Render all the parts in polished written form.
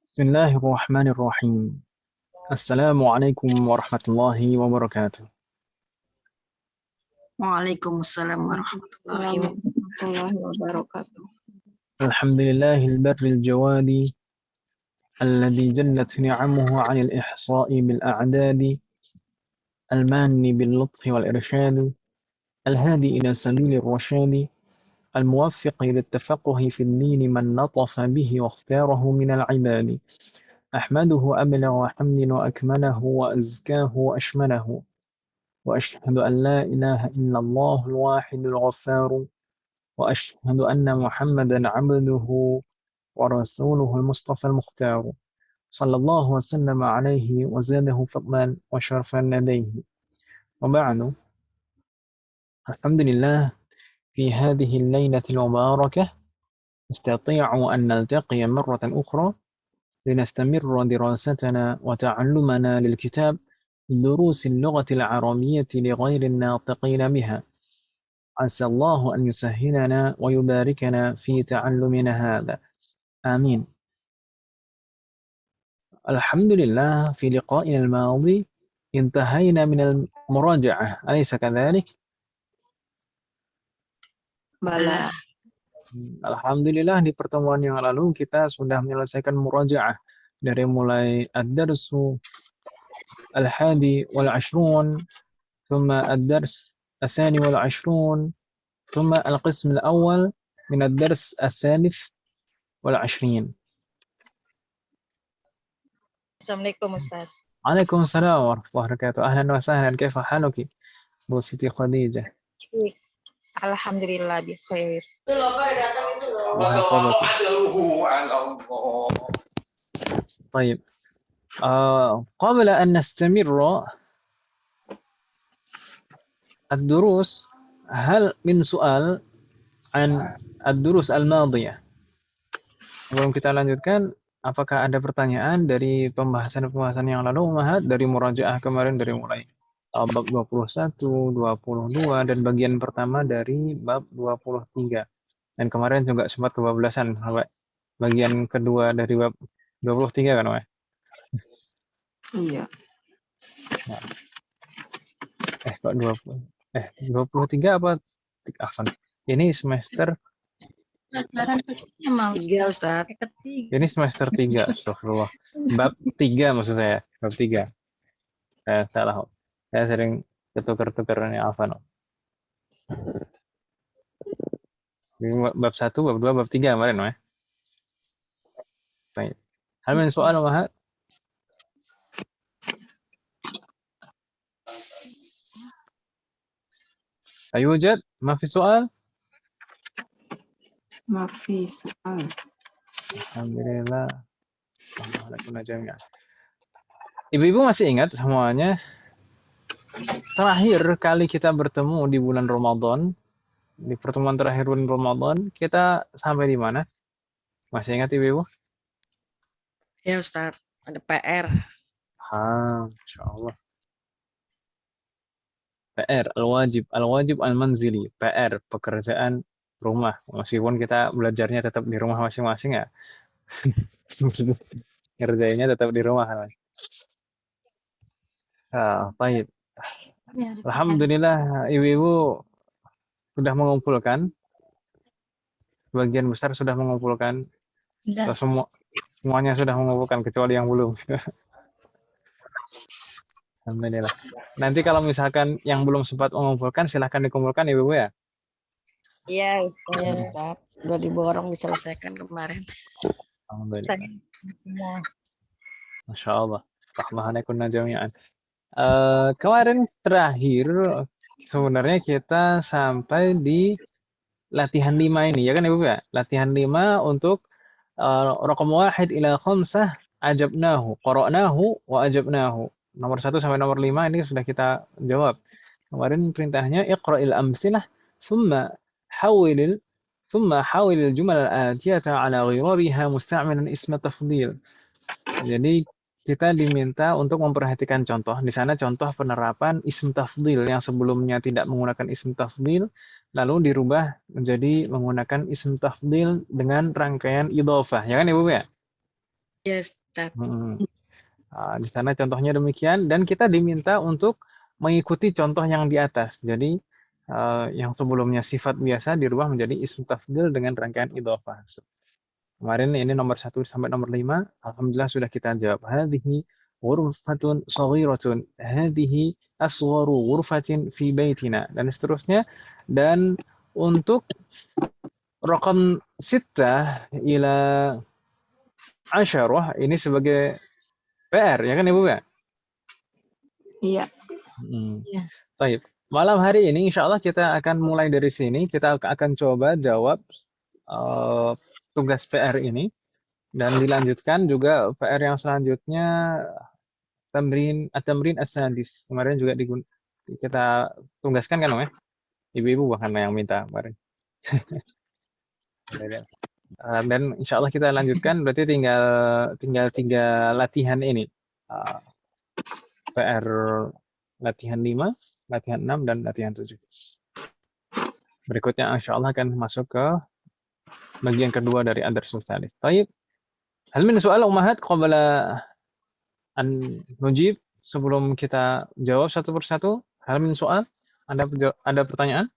بسم الله الرحمن الرحيم. السلام عليكم ورحمة الله وبركاته. Waalaikumsalam warahmatullahi wabarakatuh. الحمد لله البر الجواد الذي جلت نعمه عن الإحصاء بالأعداد، المان باللطف والإرشاد، الهادي إلى سبيل الرشاد، الموفق للتفقه في الدين من لطف به واختاره من العباد. أحمده أبلغ حمد وأكمله وأزكاه وأشمله، وأشهد أن لا إله إلا الله الواحد الغفار، وأشهد أن محمدا عبده ورسوله المصطفى المختار، صلى الله وسلم عليه وزاده فضلا وشرفا لديه. وبعد، الحمد لله، في هذه الليلة المباركة نستطيع أن نلتقي مرة أخرى لنستمر دراستنا وتعلمنا للكتاب دروس اللغة العربية لغير الناطقين بها. عسى الله أن يسهلنا ويباركنا في تعلمنا هذا، آمين. الحمد لله، في لقائنا الماضي انتهينا من المراجعة، أليس كذلك؟ Bala. Alhamdulillah, di pertemuan yang lalu kita sudah menyelesaikan murajaah dari mulai ad-darsu al-hadi wal-ashrun, thumma ad-dars al-thani wal-ashrun, thumma al-qism al-awwal min ad-dars al-thalith wal-ashrin. Assalamualaikum Ustaz. Waalaikumsalam warahmatullahi wabarakatuh. Ahlan wa sahlan, kaifa haluki Bu Siti Khadijah? Alhamdulillah bi khair. طيب، قبل أن نستمر الدروس، هل من سؤال عن الدروس الماضية؟ Sebelum kita lanjutkan, apakah ada pertanyaan dari pembahasan-pembahasan yang lalu, Mahat, dari murajaah kemarin, dari mulai bab 21, 22, dan bagian pertama dari bab 23. Dan kemarin juga sempat kebablasan sampai bagian kedua dari bab 23 kan, Mas? Iya. Kok 23 apa? Afan. Ini semester Tiga Ustaz. Ini semester 3, astagfirullah. Bab 3 maksud saya, bab 3. Salah. Saya sering ketukar-tukar ini Afan. Bab 1, bab 2, bab 3 kemarin, Mas. Baik. Hal min soal, Mahat? أيوجد؟ ما في سؤال؟ ما في soal. Alhamdulillah. Jami'an. Ibu-ibu masih ingat semuanya? Terakhir kali kita bertemu di bulan Ramadan, di pertemuan terakhir bulan Ramadan, kita sampai di mana? Masih ingat ibu-ibu? Ya Ustaz, ada PR. Insyaallah. PR, al-wajib al-manzili, PR, pekerjaan rumah. Meskipun kita belajarnya tetap di rumah masing-masing ya. Ngerjainnya tetap di rumah. Baik. Alhamdulillah, ibu-ibu sudah mengumpulkan. Sebagian besar sudah mengumpulkan. Semuanya sudah mengumpulkan kecuali yang belum. Alhamdulillah. Nanti kalau misalkan yang belum sempat mengumpulkan, silahkan dikumpulkan ibu-ibu ya. Iya Ustaz. Ya Ustaz, udah diborong diselesaikan kemarin. Alhamdulillah. Semua. Masya Allah. Rahmanakunna jami'an. Kemarin terakhir sebenarnya kita sampai di latihan 5 ini, ya kan ibu ya? Latihan 5 untuk raqam 1 ila 5 ajabnahu, qara'nahu wa ajabnahu. Nomor 1 sampai nomor 5 ini sudah kita jawab. Kemarin perintahnya iqra'il amtsilah thumma hawil al-jumal al-atiyata ala ghirabiha musta'milan isma tafdhil. Jadi kita diminta untuk memperhatikan contoh. Di sana contoh penerapan ism tafdhil yang sebelumnya tidak menggunakan ism tafdhil, lalu dirubah menjadi menggunakan ism tafdhil dengan rangkaian idhofah. Ya kan Ibu ya? Ya Ustaz. Mm-mm. Di sana contohnya demikian dan kita diminta untuk mengikuti contoh yang di atas. Jadi yang sebelumnya sifat biasa dirubah menjadi ism tafdil dengan rangkaian idhofah. Kemarin ini nomor 1 sampai nomor 5. Alhamdulillah sudah kita jawab. Hadhihi ghurfatun saghiratun. Hadhihi asgharu ghurfatin fi baitina. Dan seterusnya. Dan untuk raqam 6 ila 10 ini sebagai PR, ya kan Ibu ya? Iya. Iya. Baik. Malam hari ini insya Allah kita akan mulai dari sini. Kita akan coba jawab tugas PR ini. Dan dilanjutkan juga PR yang selanjutnya tamrin as-sadis. Kemarin juga kita tugaskan kan Om ya? Ibu-ibu bahkan yang minta kemarin. Dan insya Allah kita lanjutkan berarti tinggal 3 latihan ini. PR latihan 5, latihan 6, dan latihan 7. Berikutnya insya Allah akan masuk ke bagian kedua dari ad-darsus tsalis. Baik. Hal min soal ummahat qabla an nujib, sebelum kita jawab satu persatu. Hal min soal, ada pertanyaan?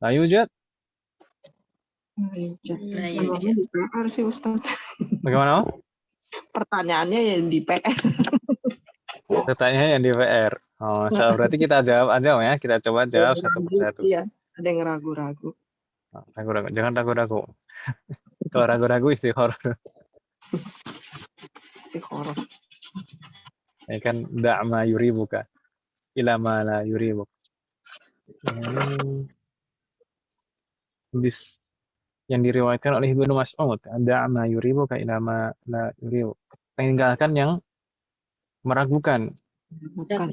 La yujad? La Namanya di PR sih Ustaz. Bagaimana? Pertanyaannya yang di PR. Pertanyaannya yang di PR. Oh, berarti kita jawab aja Om ya. Kita coba jawab satu persatu. Iya, ada yang ragu-ragu. Ragu-ragu, jangan ragu-ragu. Kalau ragu-ragu istikharah. Istikharah. Ya kan da'ma yuribuka ila ma la yuribuk. Hadis yang diriwayatkan oleh Ibnu Mas'ud, da'ma yuribuka ila ma la yuribuk. Tinggalkan yang meragukan. Bukan.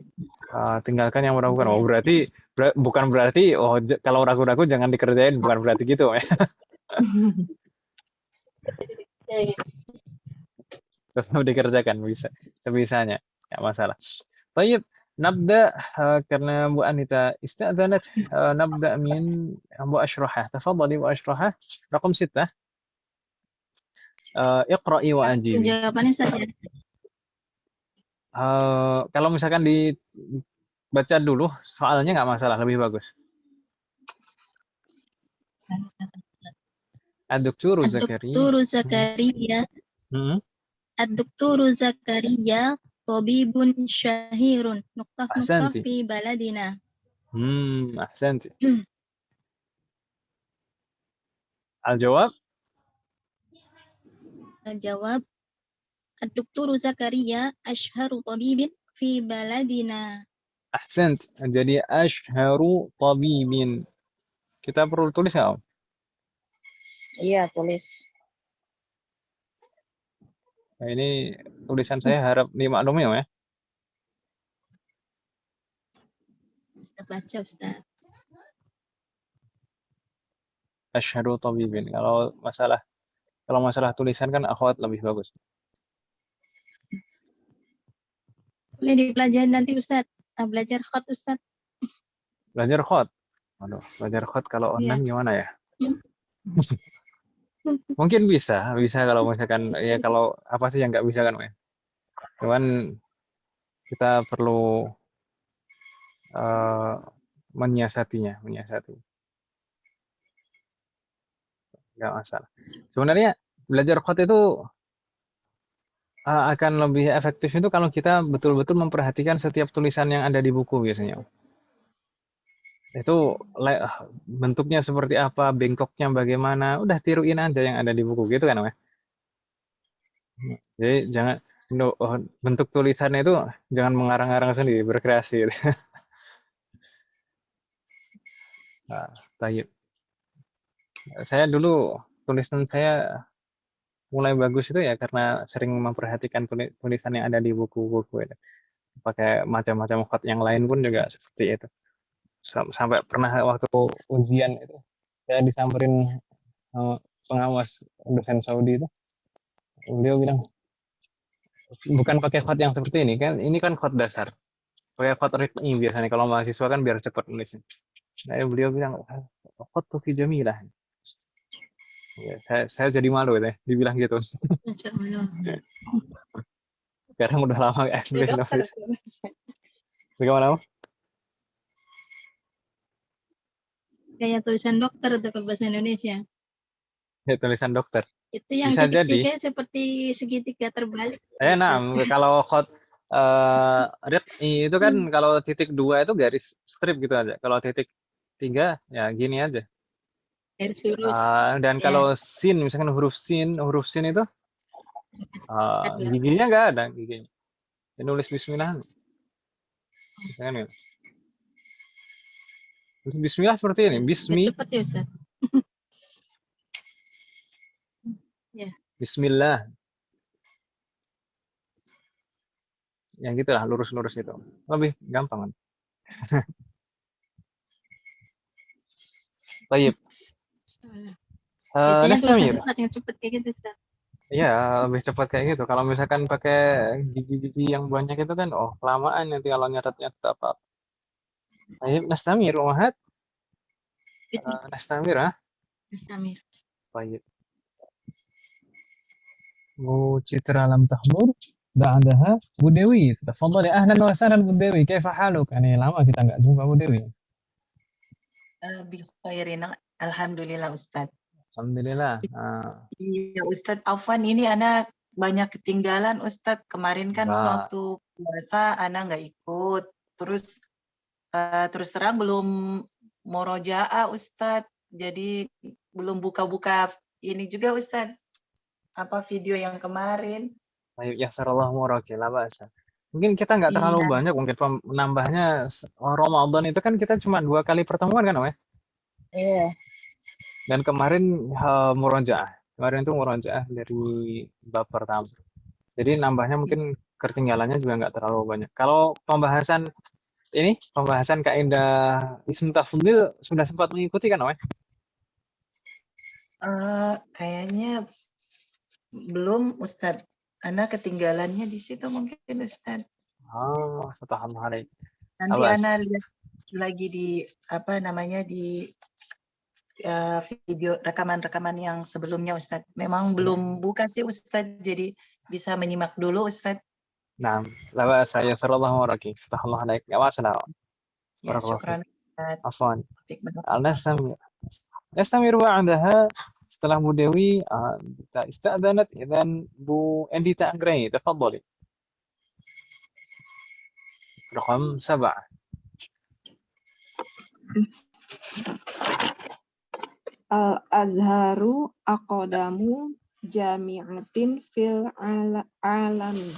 Tinggalkan yang meragukan. Oh, berarti bukan berarti kalau ragu-ragu jangan dikerjain, bukan berarti gitu ya. Tetap dikerjakan bisa sebisanya, enggak masalah. Baik, nabda karena Bu Anita istadzanat, nabda min Bu Ashrahah. Tafadhali Bu Ashrahah, raqam 6. Iqra'i wa ajibi. Jawabannya saja. Kalau misalkan dibaca dulu soalnya nggak masalah, lebih bagus. Ad-Doktoru Zakaria. Ad-Dokturu Zakaria. Ad-Dokturu Zakaria tabibun syahirun. Nuqtah Ahsanti. fi baladina. Ahsanti. Al-jawab? Al-jawab Ad-Dokturu Zakaria ashharu tabibin fi baladina. Ahsant. Jadi ashharu tabibin. Kita perlu tulis nggak Om? Iya, tulis. Nah, ini tulisan saya harap dimaklumi Om ya. Kita baca Ustaz. Ashharu tabibin. Kalau masalah tulisan kan akhwat lebih bagus. Boleh dipelajari nanti Ustaz. Belajar khat Ustaz. Belajar khot. Aduh, belajar khot kalau online gimana ya? Mungkin bisa kalau misalkan ya kalau apa sih yang nggak bisa kan ya. Cuman kita perlu menyiasati. Nggak masalah. Sebenarnya belajar khot itu akan lebih efektif itu kalau kita betul-betul memperhatikan setiap tulisan yang ada di buku biasanya. Itu bentuknya seperti apa, bengkoknya bagaimana, udah tiruin aja yang ada di buku gitu kan, Om ya. Jadi jangan bentuk tulisannya itu jangan mengarang-arang sendiri, berkreasi. Gitu. Nah, tayyib. Saya dulu tulisan saya mulai bagus itu ya karena sering memperhatikan tulisan yang ada di buku-buku itu. Pakai macam-macam khat yang lain pun juga seperti itu. Sampai pernah waktu ujian itu saya disamperin pengawas dosen Saudi itu. Beliau bilang bukan pakai khat yang seperti ini kan khat dasar. Pakai khat ritmi biasanya kalau mahasiswa kan biar cepat nulisnya. Nah, beliau bilang Ukhtuki jamilah. Ya, saya jadi malu ya dibilang gitu. Masya Allah. Sekarang udah lama nggak Dia dokter. nulis. Bagaimana? Kayak tulisan dokter atau ke bahasa Indonesia. Ya, tulisan dokter. Itu yang Bisa titik jadi. tiga seperti segitiga terbalik. Nah, kalau itu kan kalau titik 2 itu garis strip gitu aja. Kalau titik 3 ya gini aja. Garis lurus. Dan Ya. kalau sin, misalkan huruf sin itu giginya nggak ada giginya. Ya, nulis bismillah. Misalkan gitu. Tulis bismillah seperti ini. Bismi, Cepat ya Ustaz. Ya. bismillah. Yang gitulah lurus-lurus itu. Lebih gampang kan. Baik. Biasanya tulisan Nastamir. Ustaz yang cepat kayak gitu Ustaz. Iya, lebih cepat kayak gitu. Kalau misalkan pakai gigi-gigi yang banyak itu kan, oh kelamaan nanti kalau nyatet-nyatet apa. Baik, nastamir, Muhammad. Nastamir, Nastamir. طيب وتترى لم تحضر بعدها Bu Dewi تفضلي أهلا وسهلا Bu Dewi كيف حالك يعني lama kita nggak jumpa Bu Dewi. Bikhairin, alhamdulillah Ustadz. Alhamdulillah. Iya Ustadz Afwan, ini anak banyak ketinggalan Ustadz. Kemarin kan waktu puasa anak nggak ikut. Terus terang belum murojaah Ustadz. Jadi belum buka-buka ini juga Ustadz. Apa video yang kemarin. Ya sarallah murakil, lah bahasa. Mungkin kita nggak terlalu banyak, mungkin menambahnya Ramadan itu kan kita cuma 2 kali pertemuan kan, Om ya? Iya. Dan kemarin murojaah. Kemarin itu murojaah dari bab pertama. Jadi nambahnya mungkin ketinggalannya juga nggak terlalu banyak. Kalau pembahasan kaidah ism tafdhil sudah sempat mengikuti kan, Om? Kayaknya belum Ustadz. Anak ketinggalannya di situ mungkin Ustadz. Fatahullah alaik. Nanti anak lihat lagi di di video rekaman-rekaman yang sebelumnya Ustadz. Memang belum buka sih Ustadz, jadi bisa menyimak dulu Ustadz. Nah, lah saya sallallahu alaihi fatahullah alaik. Ya masalah. Ya, syukran Ustadz. Afwan. Nastamir ba'daha setelah Bu Dewi ista'dzanat idzan Bu Endita Anggraini tafadhali. Raqam 7. Al-Azharu aqdamu jami'atin fil alami.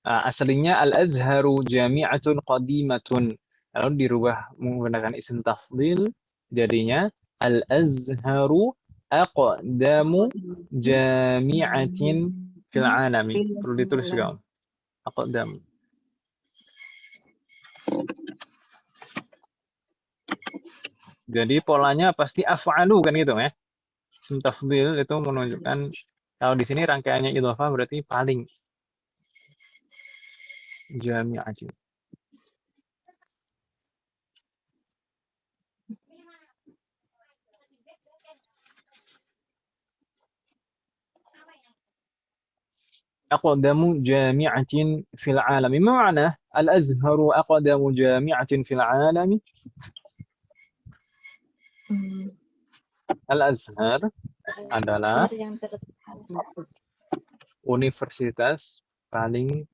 Aslinya Al-Azharu jami'atun qadimatun. Lalu dirubah menggunakan isim tafdhil jadinya Al-Azharu aqdamu jami'atin fil alami. Perlu ditulis juga. Aqdam. Jadi polanya pasti af'alu kan gitu ya. Isim tafdhil itu menunjukkan kalau di sini rangkaiannya idhofah berarti paling jami'atin. أقدم جامعة في العالم. ما معنى الأزهر أقدم جامعة في العالم؟ Al-Azhar adalah universitas paling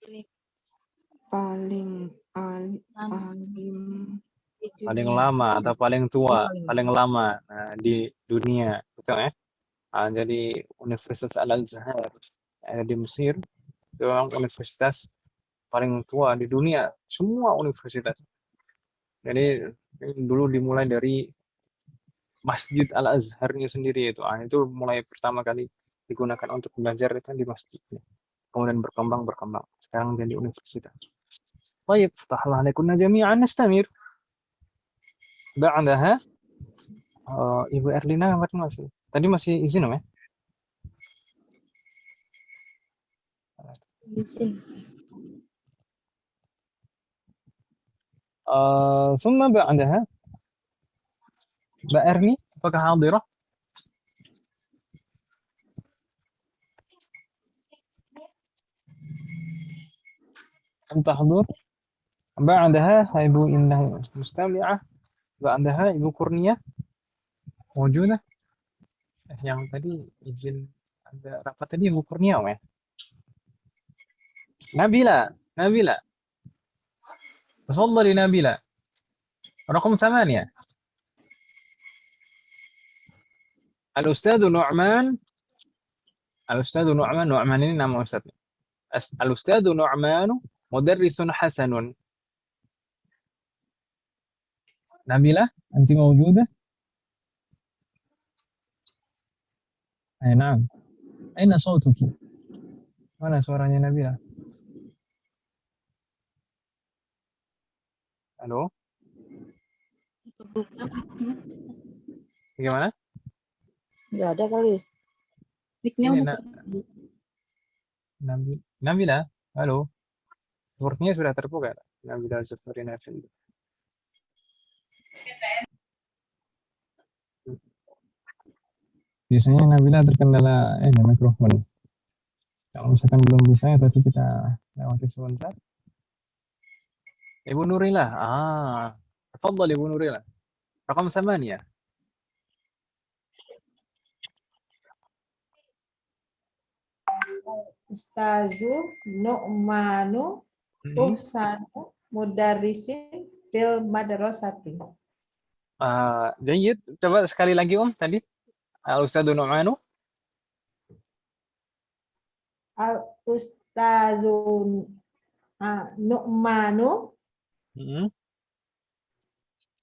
lama atau paling tua, paling lama di dunia, betul ya? Jadi Universitas Al-Azhar ada di Mesir itu memang universitas paling tua di dunia, semua universitas. Jadi dulu dimulai dari Masjid Al-Azharnya sendiri itu mulai pertama kali digunakan untuk belajar itu di masjidnya. Kemudian berkembang. Sekarang jadi universitas. Baik, فتح الله عليكم جميعا نستمر. بعدها Ibu Erlina masih. Tadi masih izin ya? Izin. ثم بعدها Mbak Erni, apakah hadirah? أم تحضر؟ بعدها Ibu Indah Mustami'ah. بعدها Ibu Kurnia موجودة. Yang tadi izin ada rapat tadi Ibu Kurnia ya. Nabila تفضلي نبيلة رقم 8. الأستاذ نعمان نعمان ini nama ustadznya. الأستاذ نعمان مدرس حسن. نبيلة أنت موجودة؟ أي نعم. أين صوتك؟ Mana suaranya Nabila? Halo? Kebuka mic-nya. Bagaimana? Nggak ada kali. Mic-nya Ini udah Nabila, halo. Sepertinya sudah terbuka. Nabila Zafrina Fil. Biasanya Nabila terkendala mikrofon. Kalau misalkan belum bisa ya tadi kita lewati sebentar. Ibu Nurilah. تفضل Ibu Nurilah. رقم 8. Ustazu Nu'manu Uhsanu Mudarisin fil madrasati. Jayid. Coba sekali lagi tadi. Al-Ustadz Nu'manu. Al Ustazu Nu'manu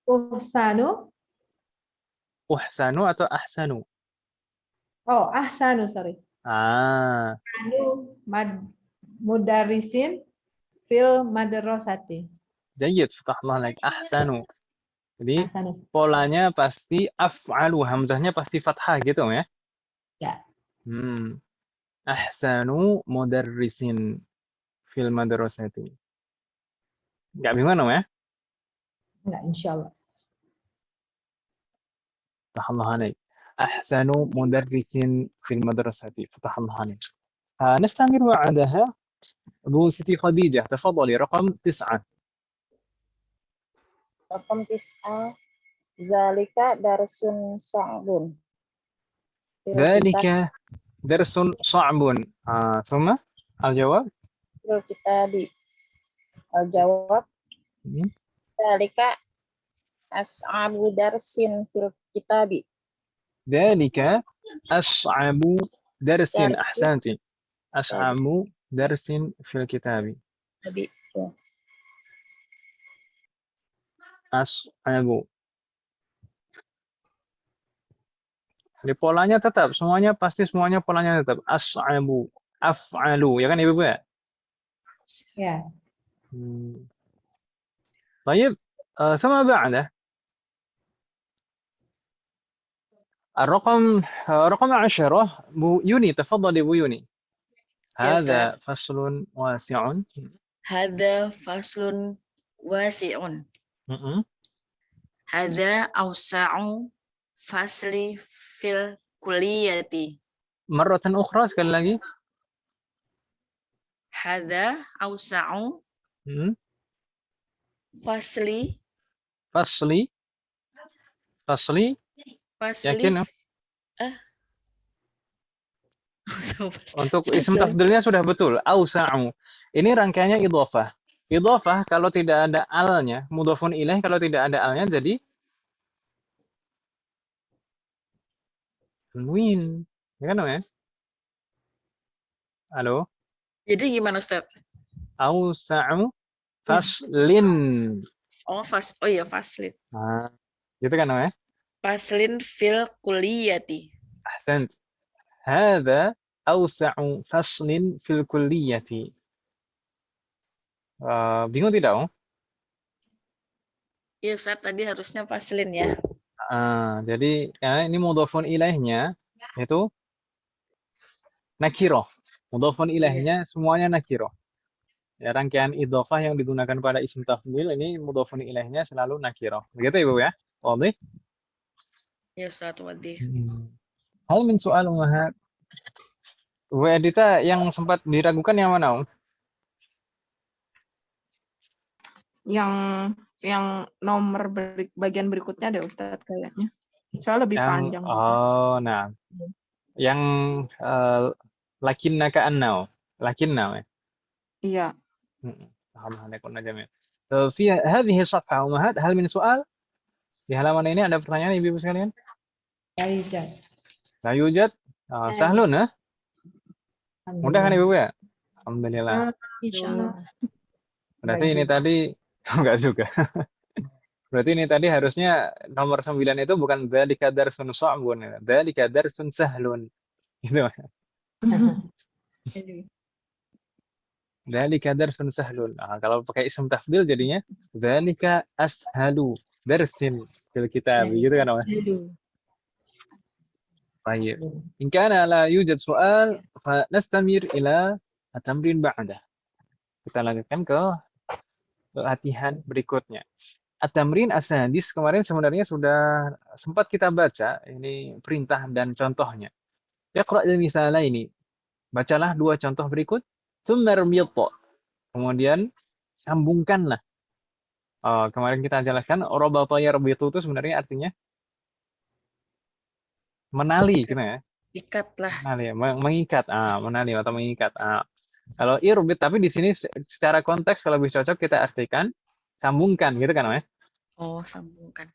Uhsanu. Uhsanu atau ahsanu? Oh, ahsanu, sorry. Anu mudarisin fil madrasati. Jayid. Fatahullah lagi. Ahsanu. Jadi Ahsanu. polanya pasti af'alu, hamzahnya pasti fathah gitu ya. Ya. Ahsanu mudarrisin fil madrasati. Enggak bingung ya? Enggak, insyaallah. فتح الله عليك. أحسن مدرس في المدرسة فتح الله عليك. نستمر بعدها أبو سيتي خديجة تفضلي رقم 9. رقم 9 ذلك درس صعب. ذلك درس صعب. ثم الجواب في الكتاب. الجواب ذلك أصعب درس في الكتاب. ذلك أصعب درس. أحسنتي. أصعب درس في الكتاب. أصعب. Di polanya tetap, semuanya polanya tetap. As'abu, af'alu, ya kan Ibu ya? Ya. طيب ثم بعده رقم 10. Bu Yuni, تفضل Bu Yuni. هذا فصل واسع. هذا فصل واسع. هذا أوسع فصل في الكلية. مرة أخرى sekali lagi. هذا أوسع فصل yakin ya? Untuk isim tafdilnya sudah betul. Ausa'u. Ini rangkaiannya idhofah. Idhofah kalau tidak ada alnya, mudhofun ilaih kalau tidak ada alnya jadi tanwin. Ya kan, ya? Halo? Jadi gimana, Ustaz? Ausa'u faslin. Oh iya, faslin. Gitu kan, ya? Faslin fil kulliyati. Ahsant. Hadza awsa'u faslin fil kulliyati. Bingung tidak, Iya, Ustaz, tadi harusnya faslin ya. Jadi karena ini mudhofun ilaihnya itu nakirah. Mudhofun ilaihnya semuanya nakirah. Ya, rangkaian idhofah yang digunakan pada isim tafdhil ini mudhofun ilaihnya selalu nakirah. Begitu Ibu ya? Wadih? Ya Ustaz, wadih. Hal min soal ummahat. Bu Edita yang sempat diragukan yang mana? Yang nomor bagian berikutnya deh Ustadz kayaknya. Soalnya lebih Yang panjang. nah, yang lakinna ka'annau. Lakinna ya. Iya. Alhamdulillah kunna jami'. Fi hadhihi safha ummahat hal min soal? Di halaman ini ada pertanyaan Ibu sekalian? La yujad. La yujad. Sahlun ya? Mudah kan Ibu ya? Alhamdulillah. Insyaallah. Berarti Enggak ini juga. tadi enggak juga. Berarti ini tadi harusnya nomor 9 itu bukan dzalika darsun sha'bun ya. Dzalika darsun sahlun. Gitu. Dzalika darsun sahlun. Kalau pakai isim tafdil jadinya dzalika ashalu darsin fil kitab gitu kan, Mas? Baik. In kana la yujad soal fa nastamir ila at-tamrin ba'dah. Kita lanjutkan ke latihan berikutnya. At-tamrin as-sadis kemarin sebenarnya sudah sempat kita baca ini perintah dan contohnya. Iqra' al-misalaini. Bacalah dua contoh berikut. Tsumma rmit. Kemudian sambungkanlah. Kemarin kita jelaskan rabata yarbitu itu sebenarnya artinya menali gitu ya. Ikatlah. Menali, mengikat. Menali atau mengikat. Kalau irbit tapi di sini secara konteks kalau lebih cocok kita artikan sambungkan gitu kan, Mas? Oh, sambungkan.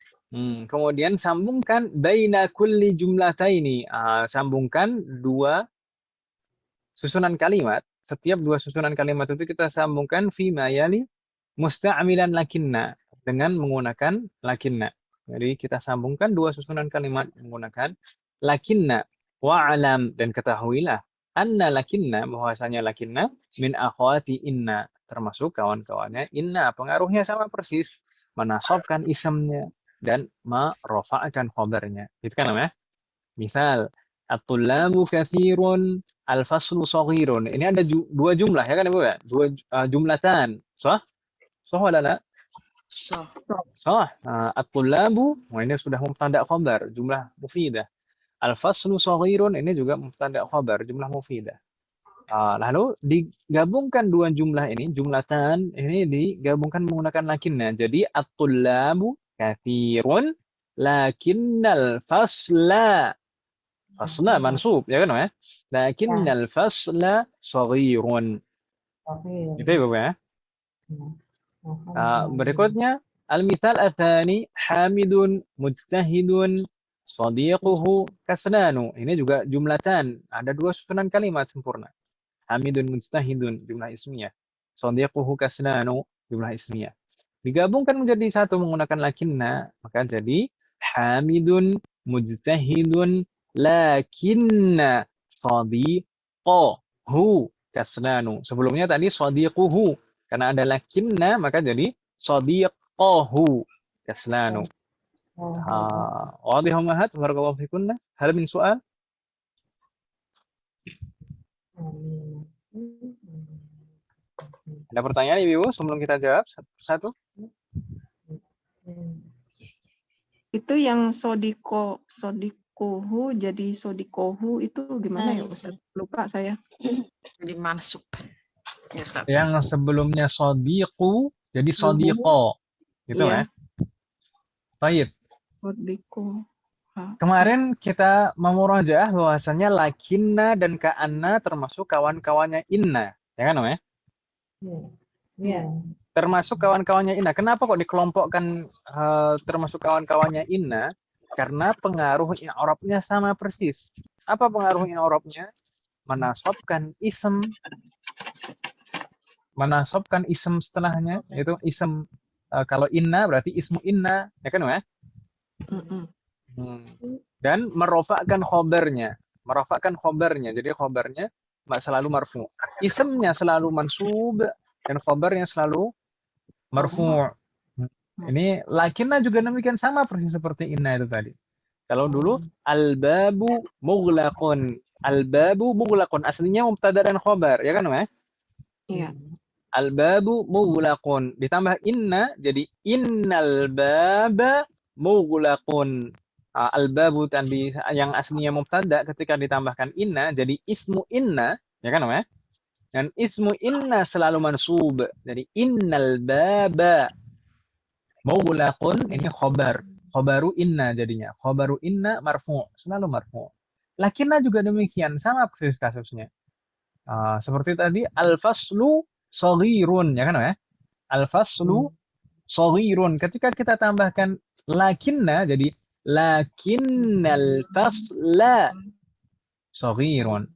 Kemudian sambungkan baina kulli jumlataini. Sambungkan dua susunan kalimat. Setiap dua susunan kalimat itu kita sambungkan fi ma yali musta'milan lakinna dengan menggunakan lakinna. Jadi kita sambungkan dua susunan kalimat menggunakan lakinna wa'alam dan ketahuilah anna lakinna bahwasanya lakinna min akhwati inna termasuk kawan-kawannya inna pengaruhnya sama persis menasabkan isimnya dan merofa'kan khabarnya. Itu kan namanya. Misal at-tullabu katsirun al-faslu shaghirun. Ini ada dua jumlah ya kan Ibu ya? Dua jumlatan. Sah? Sah wala la? So. Sah. At-tullabu ini sudah mubtada khabar, jumlah mufidah. Al-faslu shaghirun ini juga mubtada khabar, jumlah mufidah. Lalu digabungkan dua jumlah ini, jumlatan ini digabungkan menggunakan lakinna. Jadi at-tullabu katsirun lakinnal fasla mansub ya kan ya? Lakinnal fasla shaghirun. Itu ya Bapak ya. Berikutnya al-mithal atsani hamidun mujtahidun sadiquhu kasnanu. Ini juga jumlatan, ada dua susunan kalimat sempurna. Hamidun mujtahidun jumlah ismiyah. Sadiquhu kasnanu jumlah ismiyah. Digabungkan menjadi satu menggunakan lakinna, maka jadi hamidun mujtahidun lakinna sadiquhu kasnanu. Sebelumnya tadi sadiquhu. Karena ada lakinna maka jadi sadiquhu kasnanu. Wadih ummahat barakallahu fikunna. Hal min soal? Ada pertanyaan Ibu sebelum kita jawab satu persatu? Itu yang sodikohu jadi sodikohu itu gimana ya Ustaz? Lupa saya. Dimansub. Ya, Ustaz. Yang sebelumnya sodiqu jadi sodiqo. Gitu ya. Baik. Sodiko. Kemarin kita memurajaah bahwasannya lakinna dan ka'anna termasuk kawan-kawannya inna. Ya kan, Om ya? Iya. Termasuk kawan-kawannya inna. Kenapa kok dikelompokkan termasuk kawan-kawannya inna? Karena pengaruh i'rabnya sama persis. Apa pengaruh i'rabnya? Menasabkan ism setelahnya, itu ism kalau inna berarti ismu inna, ya kan ya? Dan merofakkan khobarnya. Jadi khobarnya selalu marfu. Ismnya selalu mansub dan khobarnya selalu marfu. Ini lakinna juga demikian sama persis seperti inna itu tadi. Kalau dulu al-babu mughlaqun. Al-babu mughlaqun aslinya mubtada dan khobar, ya kan ya? Iya. Al-babu mughlaqun. Ditambah inna jadi innal baba mughlaqun. Al-babu tadi yang aslinya mubtada ketika ditambahkan inna jadi ismu inna, ya kan ya? Dan ismu inna selalu mansub. Jadi innal baba mughlaqun ini khobar. Khobaru inna jadinya. Khobaru inna marfu, selalu marfu. Lakinna juga demikian, sama kasusnya. Seperti tadi al-faslu shaghirun, ya kan ya? Al-faslu shaghirun. Ketika kita tambahkan lakinna jadi lakinnal fasla shaghirun.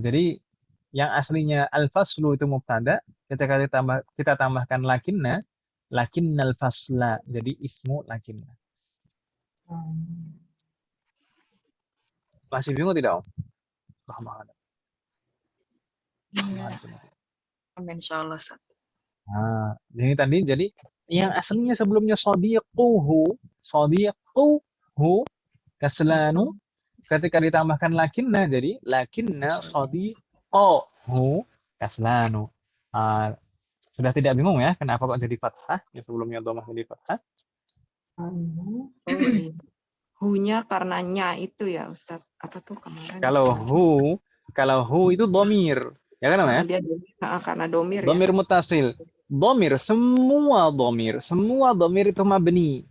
Jadi yang aslinya al-faslu itu mubtada, ketika kita tambahkan lakinnal fasla jadi ismu lakinna. Masih bingung tidak, Om? Paham? Amin, insyaallah, Ustaz. Ini tadi jadi yang aslinya sebelumnya sadiquhu kaslanu, ketika ditambahkan lakinna jadi lakinna sadiquhu kaslanu. Sudah tidak bingung ya kenapa kok jadi fathah yang sebelumnya dhammah jadi fathah? Hu-nya karena nya itu ya Ustaz. Apa tuh kemarin? Kalau hu itu dhamir, ya kan ya? Dia karena domir ya. Dhamir muttasil. Semua dhamir itu mabni.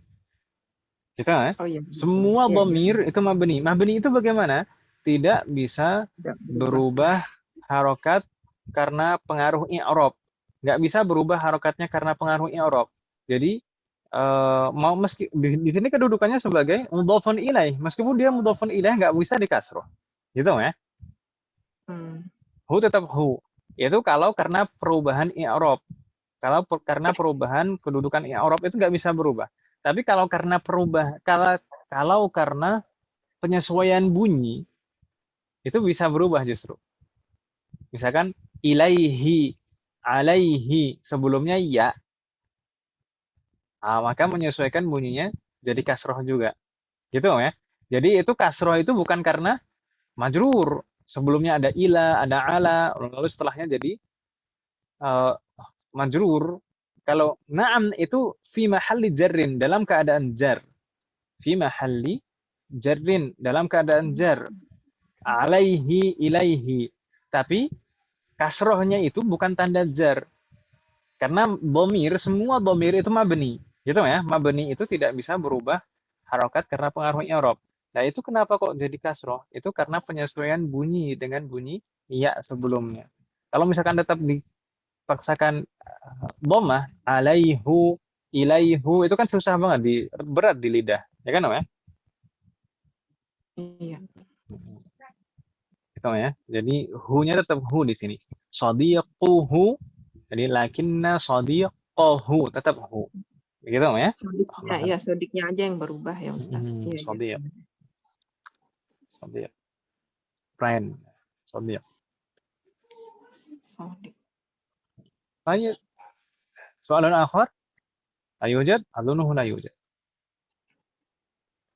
Kita Oh iya. semua dhamir itu mabni. Mabni itu bagaimana? Tidak bisa berubah harokat karena pengaruh i'rab. Nggak bisa berubah harokatnya karena pengaruh i'rab. Jadi meski di sini kedudukannya sebagai mudhafun ilaih, meskipun dia mudhafun ilaih nggak bisa dikasroh. Gitu ya. Hu tetap hu. Itu kalau karena perubahan i'rab. Kalau karena perubahan kedudukan i'rab itu nggak bisa berubah. Tapi kalau karena karena penyesuaian bunyi itu bisa berubah justru. Misalkan ilaihi, alaihi sebelumnya ya. Maka menyesuaikan bunyinya jadi kasroh juga. Gitu ya. Jadi itu kasroh itu bukan karena majrur. Sebelumnya ada ila, ada ala, lalu setelahnya jadi majrur. Kalau na'am itu fi mahalli jarrin, dalam keadaan jar. Fi mahalli jarrin, dalam keadaan jar. Alaihi, ilaihi. Tapi kasrohnya itu bukan tanda jar. Karena semua dhamir itu mabni. Gitu ya, mabni itu tidak bisa berubah harokat karena pengaruh i'rab. Nah, itu kenapa kok jadi kasroh? Itu karena penyesuaian bunyi dengan bunyi iya sebelumnya. Kalau misalkan tetap dipaksakan dhammah, alaihu, ilaihu, itu kan susah banget, berat di lidah. Ya kan, ya? Iya. Gitu ya. Jadi hu-nya tetap hu di sini. Shadiquhu, jadi lakinna shadiquhu, tetap hu. Begitu ya? Sodiknya aja yang berubah ya Ustaz. Shadiq. Shadiq. Friend. Shadiq. Baik. Soalan akhir? Ayujad? Adunuhu la yujad.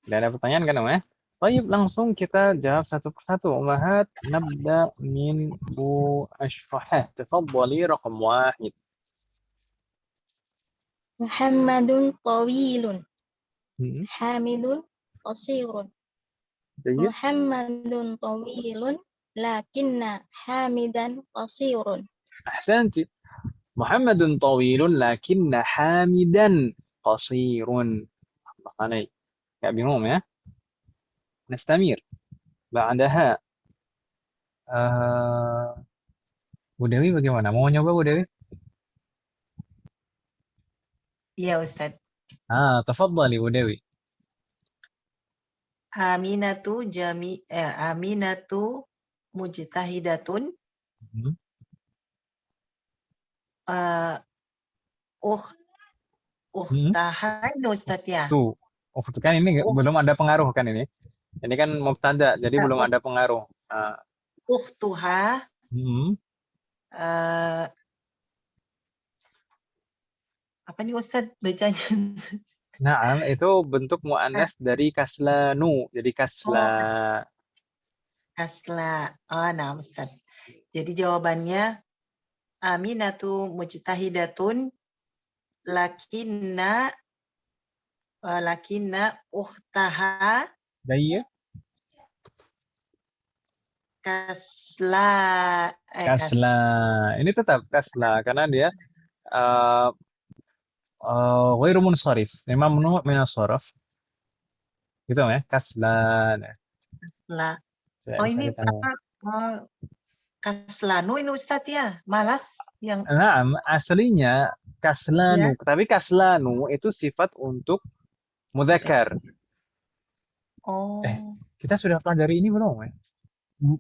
Tidak ada pertanyaan kan, ya? Baik, langsung kita jawab satu persatu. Ummahat, nabda min Bu Ashfahah. Tafadhali raqam 1. Muhammadun tawilun. Hamidun qasirun. Muhammadun tawilun lakinna hamidan qasirun. Ahsanti. Muhammadun tawilun lakinna hamidan qasirun. Allah alaik. Enggak bingung ya? Nastamir. Ba'daha. Bu Dewi bagaimana? Mau nyoba Bu Dewi? Iya, Ustaz. Tafadhali Bu Dewi. Aminatu mujtahidatun. Ini Ustaz ya. Tuh, kan ini belum ada pengaruh kan ini. Ini kan mubtada, jadi belum ada pengaruh. Ukhtuha. Apa nih Ustaz bacanya? Nah, itu bentuk mu'annas dari kaslanu. Jadi kasla. Kasla. Nah Ustaz. Jadi jawabannya Aminatu mujtahidatun lakinna lakinna ukhtaha Jayyid. kasla Kasla. Ini tetap kasla karena dia ghairu munsharif. Mamnu' min as-sarf. Gitu ya, kaslan. kasla. Tidak Oh bisa ini kita apa? Kaslanu ini Ustadz ya, malas yang Nah, aslinya ya. kaslanu, tapi kaslanu itu sifat untuk mudzakkar. Oh, Kita sudah pelajari ini belum ya?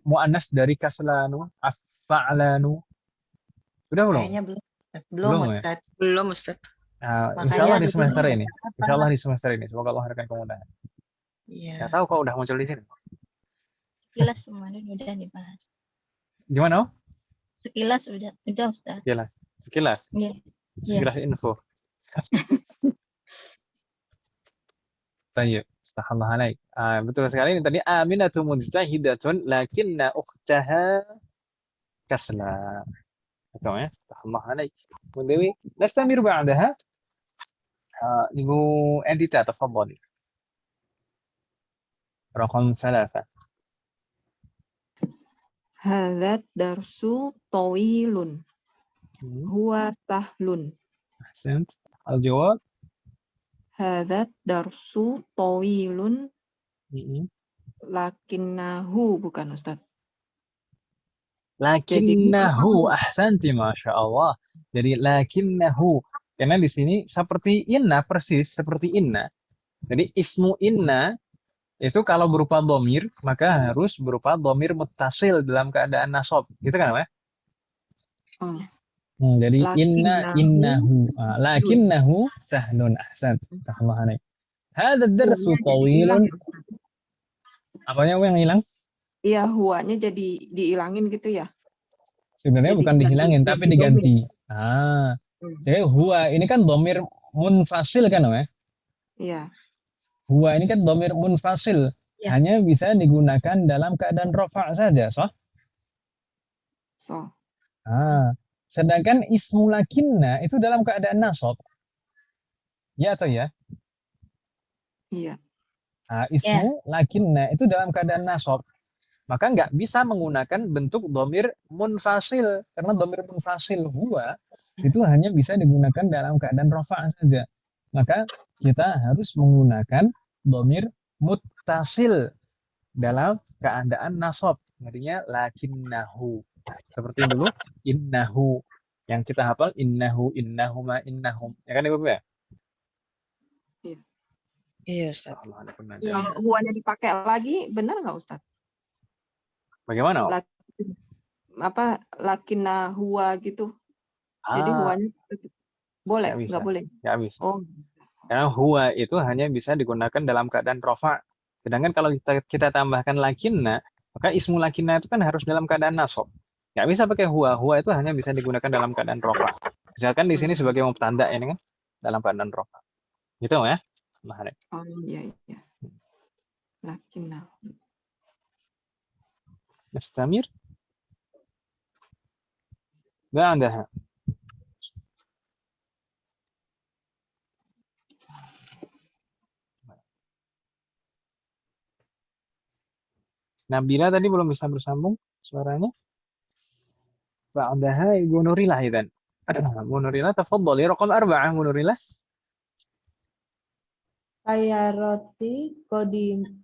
Muannas dari kaslanu, af'alanu. Sudah belum? kayaknya belum Ustadz. Belum Belum ya? Ustadz. Belum, Ustadz. Nah, insya Makanya Allah di jadi semester baca ini. apa? Insya Allah di semester ini. Semoga Allah memberikan kemudahan. Iya. Gak tahu kok udah muncul di sini. Sekilas kemarin udah dibahas. Gimana? Om? Sekilas udah Ustaz. Sekilas. Sekilas. Iya. Sekilas info. Tayyib. Astaghfirullah alaik. Betul sekali ini tadi aminatu mujtahidatun lakinna ukhtaha kasla. Betul ya? Astaghfirullah alaik. Dewi, nastamir ba'daha. Ibu Edita, tafadhali. Raqam 3. Hadzat darsu tawilun. Huwa sahlun. Ahsant. Al-jawab. Hadzat darsu tawilun. Lakinnahu bukan Ustaz. Lakinnahu, ahsanti, masya Allah. Jadi lakinnahu, karena di sini seperti inna, persis seperti inna. Jadi ismu inna itu kalau berupa dhamir maka harus berupa dhamir muttasil dalam keadaan nasab, gitu kan ya? Jadi innahu, lakinnahu sahlun, ahsan. Hadza ad-darsu tawilun. Apanya yang hilang? Iya, huwanya jadi diilangin gitu ya. Sebenarnya Jadi bukan dihilangin, tapi diganti. Jadi huwa ini kan dhamir munfasil kan, ya? Iya. Huwa ini kan dhamir munfasil, hanya bisa digunakan dalam keadaan rafa' saja, sedangkan ismu lakinna itu dalam keadaan nasab. Ya atau ya? Iya. Ismu lakinna itu dalam keadaan nasab. Maka nggak bisa menggunakan bentuk dhamir munfasil, karena dhamir munfasil huwa itu hanya bisa digunakan dalam keadaan rafa' saja. Maka kita harus menggunakan dhamir muttasil dalam keadaan nasab. Artinya lakinnahu. Seperti dulu innahu yang kita hafal innahu, innahuma, innahum. Ya kan Ibu ya? Iya. Iya, Ustaz. Kalau huwanya dipakai lagi, benar nggak Ustaz? Bagaimana? Lakinna huwa gitu. Jadi huwanya boleh, nggak boleh? Nggak bisa. Oh. Karena huwa itu hanya bisa digunakan dalam keadaan rafa'. Sedangkan kalau kita tambahkan lakinna, maka ismu lakinna itu kan harus dalam keadaan nasab. Nggak bisa pakai huwa. Huwa itu hanya bisa digunakan dalam keadaan rafa'. Misalkan di sini sebagai mubtada ini kan dalam keadaan rafa'. Gitu ya? Oh iya. Lakinna. Nastamir. Ba'daha. Nabila tadi belum bisa bersambung suaranya. Ba'daha Ibu Nurilah idzan. Ibu Nurilah tafadhali raqam 4 Ibu Nurilah. Sayaroti qadimatun.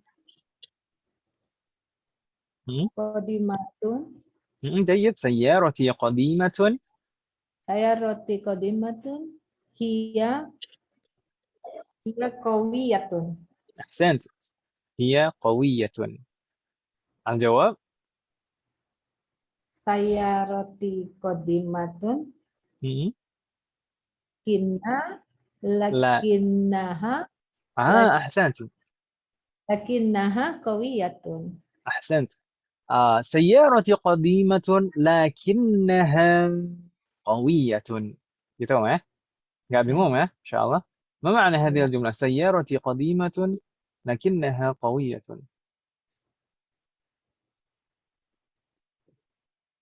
Jayyid. Sayyarati qadimatun. Sayaroti qadimatun hiya qawiyatun. Ahsant. Hiya qawiyatun. Al-jawab. Sayaroti qadimatun. Kinna lakinnaha. Ahsant. Lakinnaha qawiyatun. Ahsant. Sayyarati qadimatun lakinnaha qawiyatun. Gitu ya? Nggak bingung ya? Insyaallah. Ma ma'na hadhihi al-jumlah? Sayyarati qadimatun lakinnaha qawiyatun.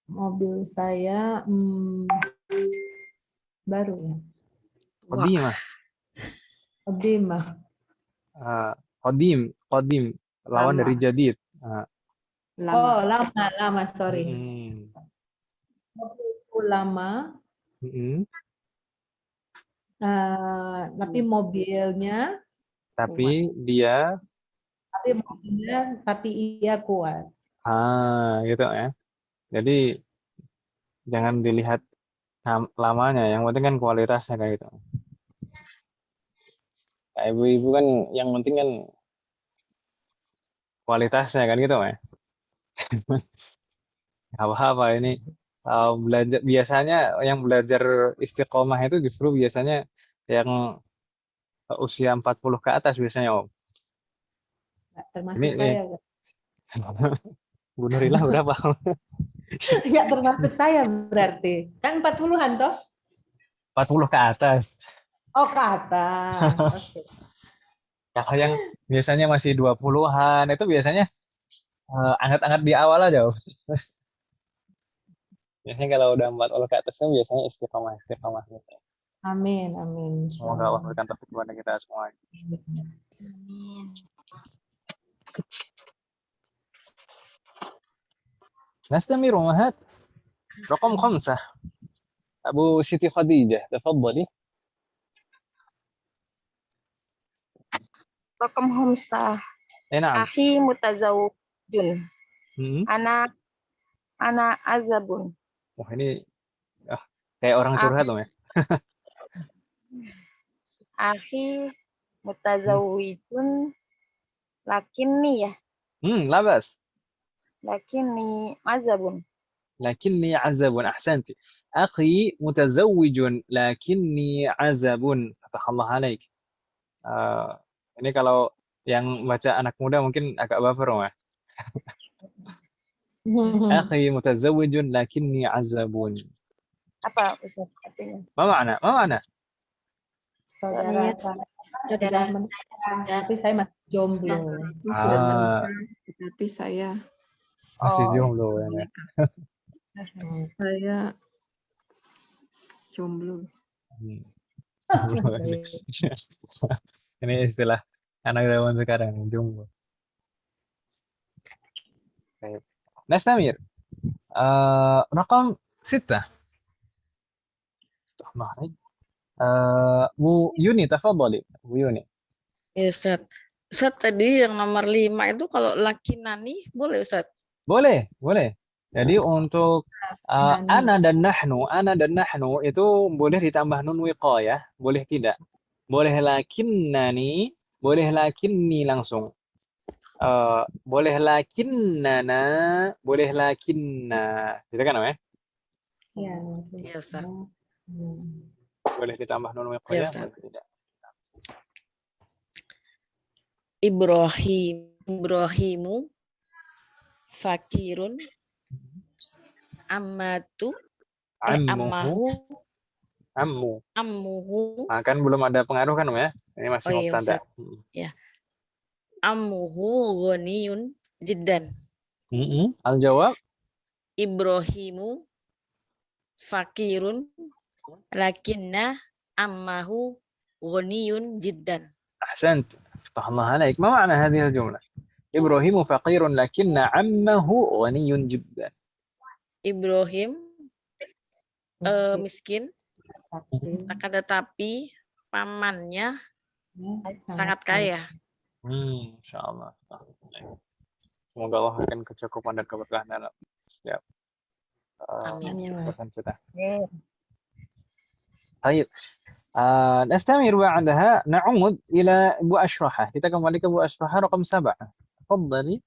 Mobil saya baru ya. Qadimah. Qadimah. Qadim, qadim, lawan dari Lama. jadid. Oh, Lama. lama, sorry. Mm-mm. Mobilku lama, Mm-mm. tapi mobilnya, Tapi dia, tapi ia kuat. gitu ya. Jadi jangan dilihat lamanya, yang penting kan kualitasnya kayak gitu. Kayak ibu-ibu kan yang penting kan kualitasnya kan gitu ya. Apa-apa ini belajar biasanya yang belajar istiqomah itu justru biasanya yang usia 40 ke atas biasanya Om. Nggak termasuk Ini nih, saya. Bu Nurila berapa? Nggak termasuk saya berarti. Kan 40-an toh? 40 ke atas. Oh, ke atas. Oke. Kalau yang biasanya masih 20-an itu biasanya anget-anget di awal aja. Om. Biasanya kalau udah 40 ke atas kan biasanya istiqomah biasanya. Amin, amin. Semoga Allah berikan taufik kepada kita semua. Amin. نستمر أمهات رقم 5 أبو سيتي خديجة تفضلي. Raqam khamsah. أي نعم. Akhi mutazawwijun. Ana azabun. Wah ini kayak orang curhat Om ya. Akhi mutazawwijun. Lakinni لا بأس. lakinni azabun. لكني عزب أحسنت. أخي متزوج لكني عزب فتح الله عليك. Ini kalau yang baca anak muda mungkin agak baper Om ya. أخي متزوج لكني عزب. Apa Ustaz artinya? ما معنى؟ ما معنى؟ Saudara, Saudara, tapi saya masih jomblo. Aku sudah menikah, tetapi saya masih Oh. jomblo ya. saya jomblo. Ini istilah anak zaman sekarang, jomblo. Baik. نستمر. رقم 6. Bu Yuni, tafadhali. Bu Yuni. Ya Ustaz. Ustaz tadi yang nomor 5 itu kalau lakinani boleh Ustaz? Boleh, boleh. Jadi untuk ana dan nahnu itu boleh ditambah nun wiqayah, boleh tidak. Boleh lakinnani, boleh lakinni langsung. Boleh lakinnana, boleh lakinna. Gitu kan namanya? Iya Ustaz. Boleh ditambah nun Iya wiqayah, Ustaz. boleh tidak. Ibrahimu fakirun ammatu Ammu. ammuhu Nah, kan belum ada pengaruh kan, Om ya? Ini masih Oh iya, mubtada. ya ammuhu ghaniyun jiddan. Al-jawab Ibrahimu fakirun lakinna ammahu ghaniyun jiddan. أحسنت. فتح الله عليك. ما معنى هذه الجملة؟ إبراهيم فقير لكن عمه غني جدا. Ibrahim miskin akan tetapi pamannya sangat kaya. Insyaallah. Semoga Allah akan kecukupan dan keberkahan dalam setiap urusan kita. طيب. نستمر بعدها نعود إلى أبو أشرحة. Kita kembali ke أبو أشرحة رقم 7. تفضلي.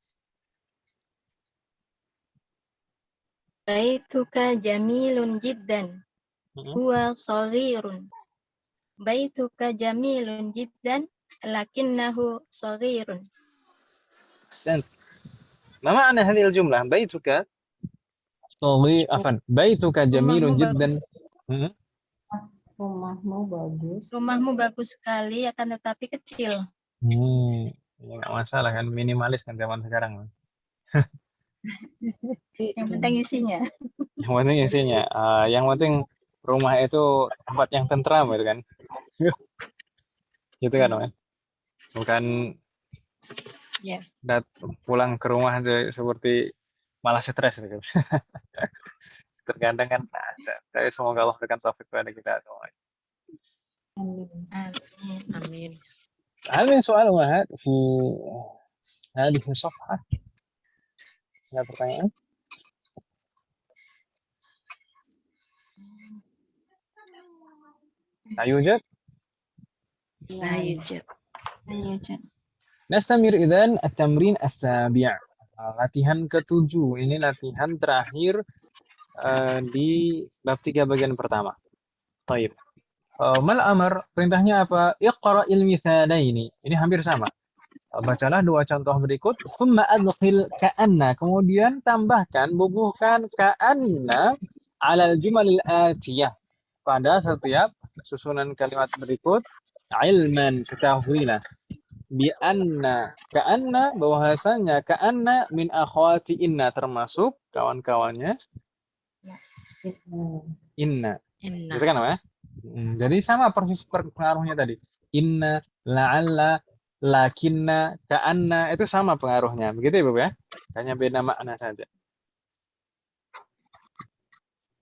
baituka jamilun jiddan. Huwa saghirun. Baituka jamilun jiddan lakinnahu saghirun. أحسنت. ما معنى هذه الجملة؟ بيتك صغير بيتك جميل جدا. Rumahmu bagus. Rumahmu bagus sekali akan tetapi kecil. Ya nggak masalah kan, minimalis kan zaman sekarang. Yang penting isinya. Yang penting isinya. Yang penting rumah itu tempat yang tentram gitu kan. Gitu kan, Om. Bukan Ya. pulang ke rumah aja seperti malah stres gitu. Terkadang kan ada. Tapi semoga Allah berikan taufik pada kita semua. Amin. Amin. هل من سؤال واحد في هذه الصفحة؟ Ada pertanyaan? لا يوجد؟ La yujad. Ayo, Chan. نستمر إذن التمرين السابع. Latihan ketujuh. Ini latihan terakhir di bab 3 bagian pertama. Baik. Mal amar, perintahnya apa? Iqra'il mithalaini. Ini hampir sama. Bacalah dua contoh berikut. Thumma adkhil ka'anna. Kemudian tambahkan, bubuhkan ka'anna alal jumalil atiyah. Pada setiap susunan kalimat berikut. Ilman, ketahuilah. Bi'anna. Ka'anna, bahwasanya ka'anna min akhwati inna. Termasuk kawan-kawannya inna. Inna. Gitu kan namanya? Jadi sama persis pengaruhnya tadi. Inna, la'alla, lakinna, ka'anna itu sama pengaruhnya. Begitu ya, Bapak ya? Hanya beda makna saja.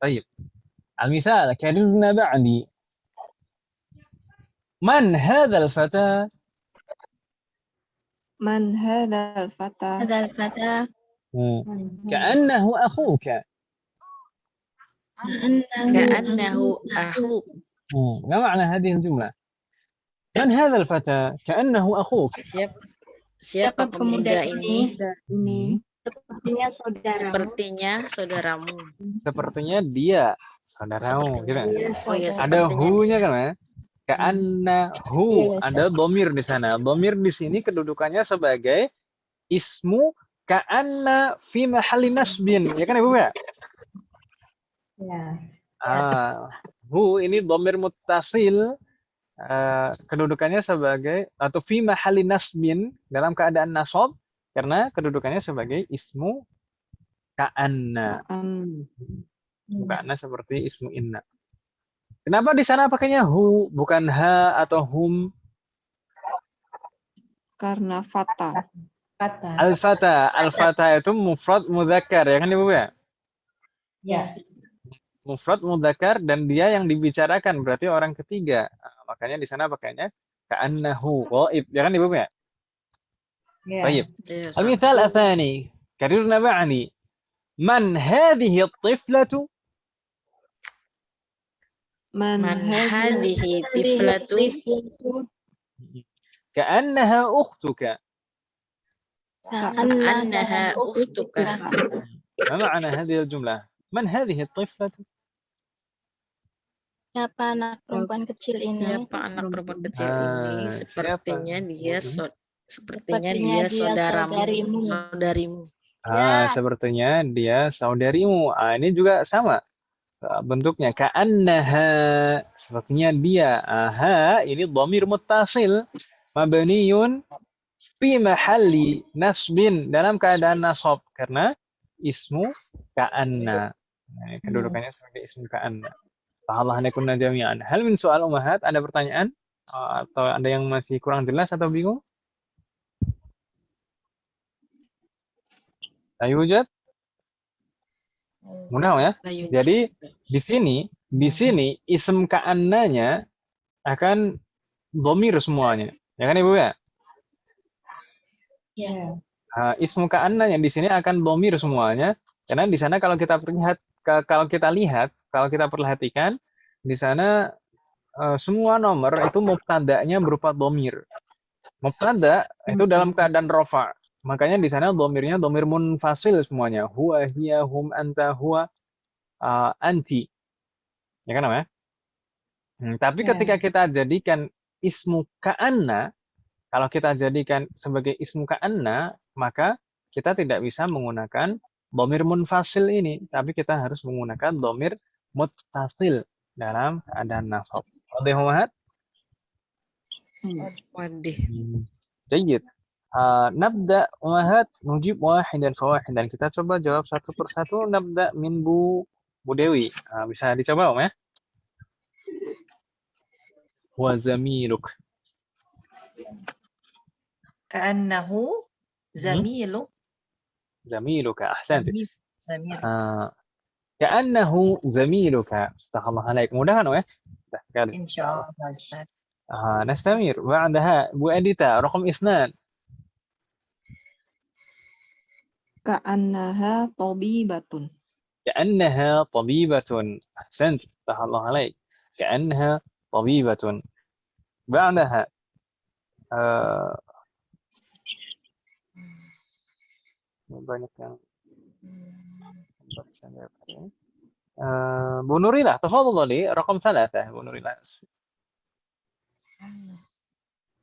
Baik. Al-misal, karirna ba'di. Man hadzal fata? Man hadzal fata? Hadal fata. Ka'annahu akhuka. Ka'annahu akhuk. ما معنى هذه الجملة؟ من هذا الفتى؟ كأنه أخوك. Siapa pemuda ini? Ini Sepertinya saudaramu. Sepertinya saudaramu. Sepertinya dia saudaramu. Sepertinya Gitu. dia. Oh ya, Ada sepertinya hu-nya dia. kan ya? Ka'annahu. Iya, Ustaz. Ada dhamir di sana. Dhamir di sini kedudukannya sebagai ismu ka'anna fi mahalli nasbin. Ya kan Ibu ya? Ya. Hu ini dhamir muttasil. Kedudukannya sebagai atau fi mahalli nasbin dalam keadaan nasab karena kedudukannya sebagai ismu ka'anna. Ka'anna seperti ismu inna. Kenapa di sana pakainya hu bukan ha atau hum? karena fata. Kata. Al-fata. Al-fata itu mufrad mudzakkar ya kan Ibu ya? Ya. Mufrad mudzakkar dan dia yang dibicarakan berarti orang ketiga. Makanya di sana pakainya ka'annahu ghaib ya kan Ibu ya? Ya. Baik. Iya, المثال الثاني كررنا معني من هذه الطفلة Man Man hadhihi hadhihi tiflatu. كأنها أختك. Ka'annaha ukhtuka. ما معنى هذه الجملة؟ من هذه الطفلة؟ Siapa anak perempuan kecil ini? Siapa anak perempuan kecil ini? Sepertinya siapa? dia sepertinya Sepertinya dia dia saudaramu. saudarimu. Saudarimu. Sepertinya dia saudarimu. Ini juga sama bentuknya. Ka'annaha, sepertinya dia. Ha, ini dhamir muttasil mabniyun fi mahalli nasbin dalam keadaan nasab karena ismu ka'anna. Kedudukannya sebagai ismu ka'anna. Allah kunna jami'an. Hal min soal ummahat, ada pertanyaan? Atau ada yang masih kurang jelas atau bingung? Ayo Jad. Mudah ya. Jadi di sini ism ka'annanya akan dhamir semuanya. Ya kan Ibu ya? Ya. Ismu ka'annanya di sini akan dhamir semuanya karena di sana kalau kita perhatikan di sana semua nomor itu mubtada'nya berupa dhamir. Mubtada itu dalam keadaan rafa'. Makanya di sana dhamirnya dhamir munfasil semuanya. Huwa, hiya, hum, anta, huwa, anti. Ya kan namanya? Tapi ketika kita jadikan ismu ka'anna, kalau kita jadikan sebagai ismu ka'anna, maka kita tidak bisa menggunakan dhamir munfasil ini, tapi kita harus menggunakan dhamir muttasil dalam keadaan nasab. Wadih Muhammad? Wadih. Jayyid. Nabda Muhammad nujib wahidan fawahidan. Kita coba jawab satu persatu. Nabda min Bu Dewi. Bisa dicoba Om ya? Wa zamiluk. Ka'annahu zamilu. زميلك أحسنت. Zamir. كأنه زميلك. افتح الله عليك. mudah kan ya? Mudah sekali. Insyaallah Ustaz. نستمر بعدها Bu Edita رقم 2. Ka'annaha tabibatun. كأنها طبيبة. أحسنت فتح الله عليك. كأنها طبيبة. بعدها banyak yang Bu Nurilah تفضلي رقم 3 Bu Nurilah.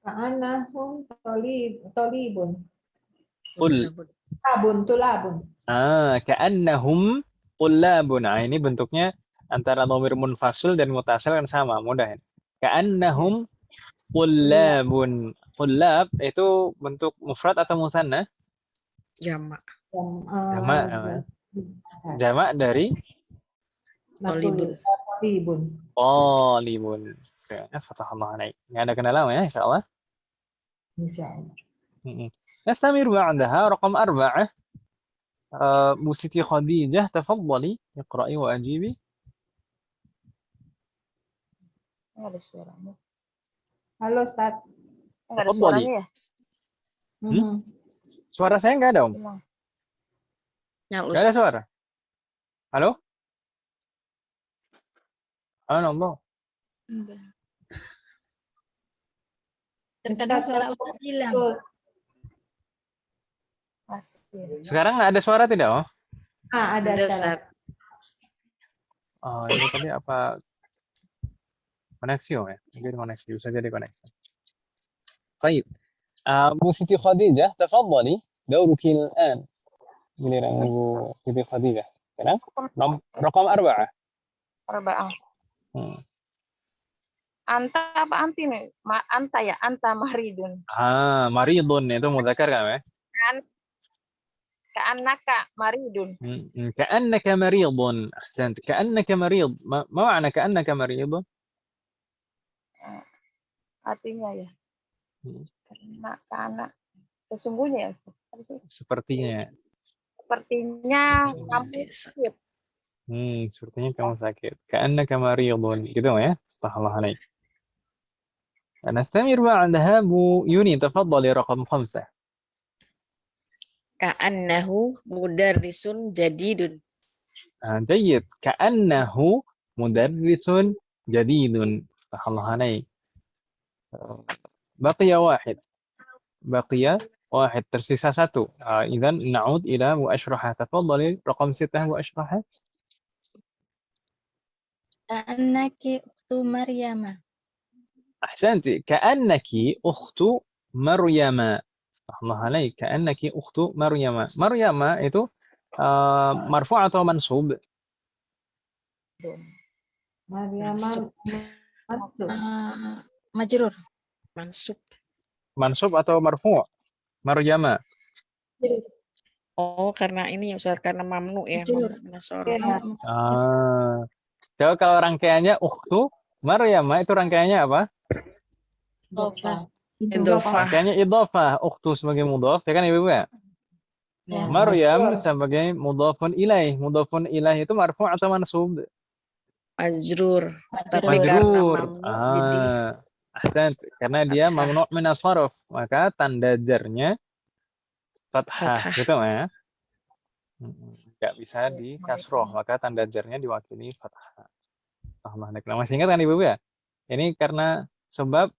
Ka'annahum tolibun. قل Tulabun. كأنهم طلاب. Ini bentuknya antara dhamir munfasil dan mutasil kan sama, mudah ini. كأنهم طلاب. طلاب itu bentuk mufrad atau musanna? Jamak. Jamak dari Tolibun. Tolibun. طالب. فتح الله عليك. Nggak ada kendala ya insyaallah. Insyaallah. نستمر بعدها رقم 4. Bu Siti Khadijah تفضلي اقرأي وأجيبي. Nggak ada suaranya. Halo, Ustaz. Nggak ada Tafadhali. suaranya ya? Suara saya nggak ada Om? Hilang. Nyalus. Nggak ada suara? Halo? Allah. Terkadang suara Ustaz hilang. Masih. Sekarang nggak ada suara tidak Om? Ada Ada, sekarang. Ustaz. Ini tadi apa? Koneksi Om ya? Mungkin koneksi, bisa jadi koneksi. طيب. Bu Siti Khadijah تفضلي دورك الآن. giliran Bu Siti Khadijah. Sekarang رقم 4. Arba'ah. Hmm. Anta apa anti nih? Anta ya, anta mahridun. Maridun itu mudzakar kan ya? Ka'annaka maridun. كأنك مريض. أحسنت. كأنك مريض. ما معنى كأنك مريض؟ Artinya ya. Karena sesungguhnya ya. Sepertinya. Sepertinya kamu sakit. Sepertinya kamu sakit. كأنك مريض. Gitu ya? صح الله عليك. نستمر بعدها Bu Yuni تفضلي رقم 5. Ka'annahu mudarrisun jadidun. جيد. كأنه مدرس جديد. صح الله عليك. بقي واحد. tersisa 1. إذا نعود إلى Bu Ashrahah. تفضلي رقم 6 Bu Ashrahah. Ka'annaki ukhtu Maryama. أحسنت. كأنك أخت مريم. الله عليك. كأنك أخت مريم. مريم itu marfu' atau mansub? Maryamah Majrur. Mansub. Mansub atau marfu'? Maryama. Oh, karena ini ya Ustaz, karena mamnu ya. Majrur. Kalau rangkaiannya ukhtu Maryama itu rangkaiannya apa? Idhofah. Rangkaiannya idhofah. Ukhtu sebagai mudhaf, ya kan Ibu ya? Ya. Maryam sebagai mudhafun ilaih. Mudhafun ilaih itu marfu' atau mansub? Majrur. Tapi Majrur. karena Majrur. mamnu jadi Ahsan. Karena dia fathah. mamnu' min as-sarf, maka tanda jarnya fathah, Fathah. gitu ya. Nggak bisa di kasroh, maka tanda jarnya diwakili fathah. Masih ingat kan Ibu ya? Ini karena sebab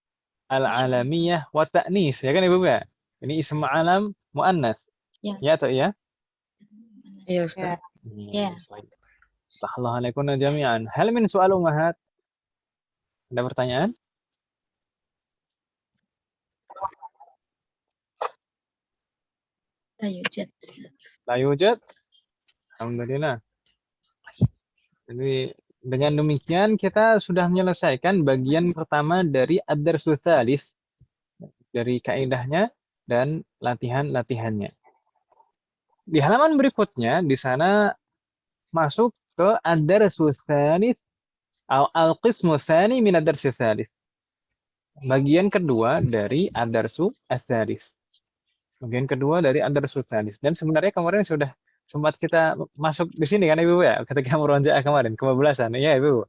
al-alamiyah wa ta'nis, ya kan Ibu ya? Ini ism alam muannas. Ya. Ya atau ya? Iya Ustaz. Ya. Sahallahu alaikum jami'an. Hal min soal ummahat? Ada pertanyaan? La yujad. La yujad? Alhamdulillah. Jadi dengan demikian kita sudah menyelesaikan bagian pertama dari ad-darsul tsalis, dari kaidahnya dan latihan-latihannya. Di halaman berikutnya di sana masuk ke ad-darsul tsalis atau al-qismu tsani min ad-darsul tsalis. bagian kedua dari ad-darsu ats-tsalits. Bagian kedua dari ad-darsu ats-tsalits. Dan sebenarnya kemarin sudah sempat kita masuk di sini kan Ibu ya, ketika murojaah kemarin, kebablasan. Iya Ibu.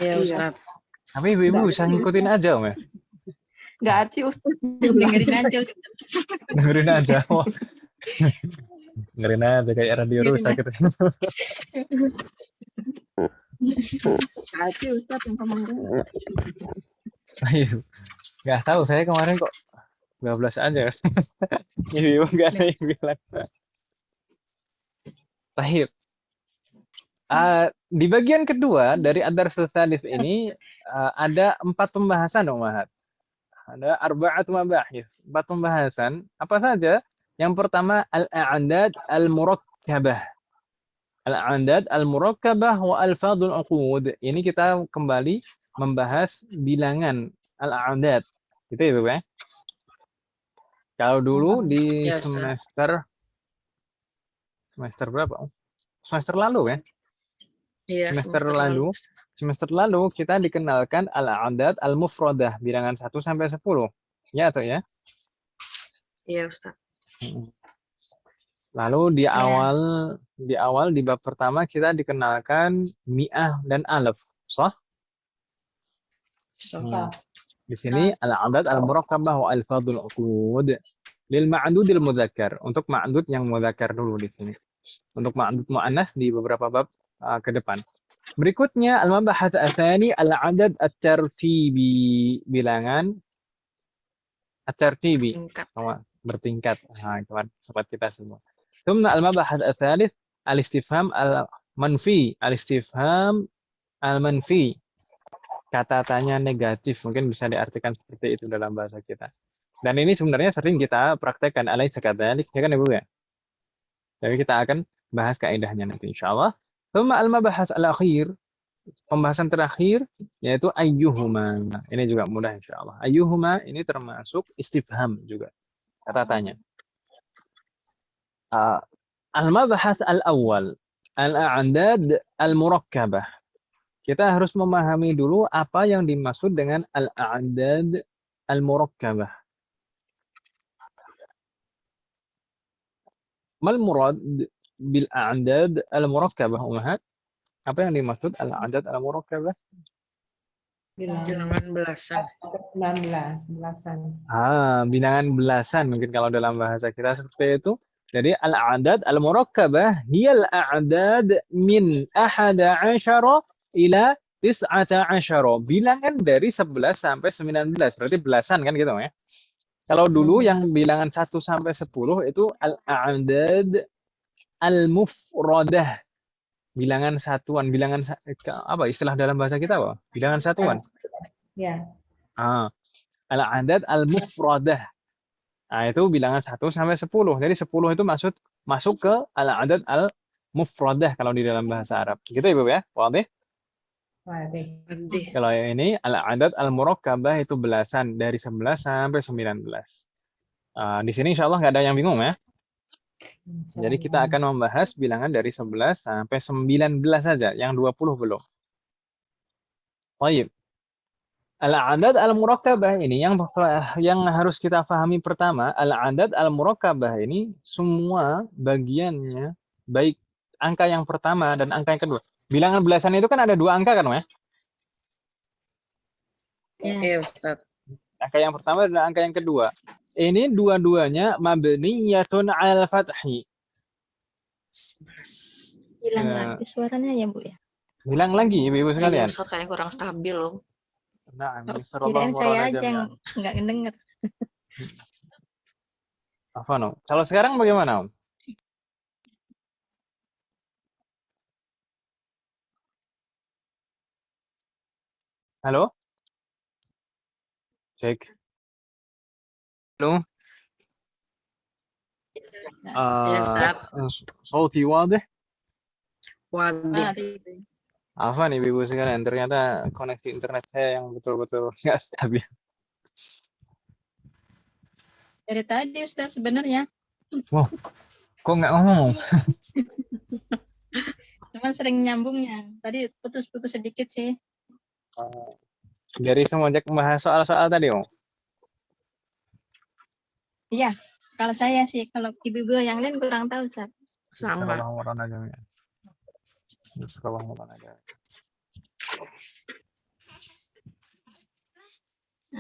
Iya, Iya. Ustaz. Tapi Ibu Nggak bisa aci, ngikutin aja Om ya. Nggak aci Ustaz. Dengerin aja Ustaz. Dengerin aja. Wah. Dengerin aja kayak radio Dengerin rusak aja. gitu. Nggak aci Ustaz yang ngomong. Ayo. Nggak tahu saya kemarin kok 12 aja. Ibu nggak ada yang bilang. Tahib. Di bagian kedua dari ad-darsu tsalits ini ada 4 pembahasan Ummahat. Ada arba'atu mabahis, 4 pembahasan. Apa saja? Yang pertama al-a'dad al-murakkabah. Al-a'dad al-murakkabah wa alfadhul uqud. Ini kita kembali membahas bilangan al-a'dad. Gitu ya, Bu ya. Kalau dulu di Ya, Ustaz. semester berapa? Om? Semester lalu ya. Iya, Semester semester lalu. Ustaz. Semester lalu kita dikenalkan al-a'dad al-mufradah, bilangan 1 sampai 10. Ya atau ya? Iya, Ustaz. Lalu di Ya. awal di bab pertama kita dikenalkan mi'ah dan alaf. Sah? So, Di sini al-'adad al-murakkabah wa alfadhul uqud lil ma'dudil mudzakkar. Untuk ma'dud yang mudzakkar dulu di sini. Untuk ma'dud muannas di beberapa bab ke depan. Berikutnya al-mabahats ats-tsani al-'adad at-tartibi, bilangan at-tartibi, tingkat. bertingkat. Nah, teman sobat kita semua. Tsumma al-mabahats ats-tsalits al-istifham al-manfi, al-istifham al-manfi. Kata tanya negatif, mungkin bisa diartikan seperti itu dalam bahasa kita. Dan ini sebenarnya sering kita praktekkan, alaysa kadzalik, ya kan Ibu ya? Jadi kita akan bahas kaidahnya nanti insyaallah. Tsumma al-mabahats al-akhir, pembahasan terakhir yaitu ayyuhuma. Ini juga mudah insyaallah. Ayyuhuma ini termasuk istifham juga, kata tanya. Al-mabahats al-awwal, al-a'dad al-murakkabah. Kita harus memahami dulu apa yang dimaksud dengan al-a'dad al-murakkabah. Mal murad bil a'dad al-murakkabah Ummahat? Apa yang dimaksud al-a'dad al-murakkabah? Bilangan belasan. 19, belasan. Bilangan belasan mungkin kalau dalam bahasa kita seperti itu. Jadi al-a'dad al-murakkabah hiyal a'dad min 11 ila 19. Bilangan dari 11 sampai 19. Berarti belasan kan gitu ya. Kalau dulu yang bilangan 1 sampai 10 itu al-a'dad al-mufradah. Bilangan satuan, apa istilah dalam bahasa kita apa? Bilangan satuan. Ya. Al-'adad al-mufradah. Nah, itu bilangan 1 sampai 10. Jadi 10 itu masuk ke al-'adad al-mufradah kalau di dalam bahasa Arab. Gitu Ibu ya? Wadih? Wadih. Wadih. Kalau ini al-'adad al-murakkabah itu belasan dari 11 sampai 19. Di sini insyaallah nggak ada yang bingung ya. Jadi kita akan membahas bilangan dari 11 sampai 19 saja, yang 20 belum. Baik. Al-'adad al-murakkabah ini yang harus kita pahami pertama, al-'adad al-murakkabah ini semua bagiannya, baik angka yang pertama dan angka yang kedua. Bilangan belasan itu kan ada 2 angka kan, ya? Iya, Ustaz. Angka yang pertama dan angka yang kedua. Ini dua-duanya mabniyatun 'alal fathi. Hilang lagi suaranya ya Bu ya. Bilang lagi Ibu-ibu Iya, sekalian. Ustaz kayaknya kurang stabil loh. Nah, Kirain saya aja yang nggak ngedenger. Apa no? Kalau sekarang bagaimana Om? Halo? Cek. Halo? Iya, Ustaz. Sauti wadah? Wadih. Apa nih Ibu sekalian? Ternyata koneksi internet saya yang betul-betul nggak stabil. Dari tadi Ustaz sebenarnya. Wow, kok nggak ngomong? Cuman sering nyambungnya. Tadi putus-putus sedikit sih. Dari semenjak membahas soal-soal tadi, Om. Iya, kalau saya sih, kalau ibu-ibu yang lain kurang tahu, Ustaz. Sama. Sallallahu alaihi wasallam. Sallallahu alaihi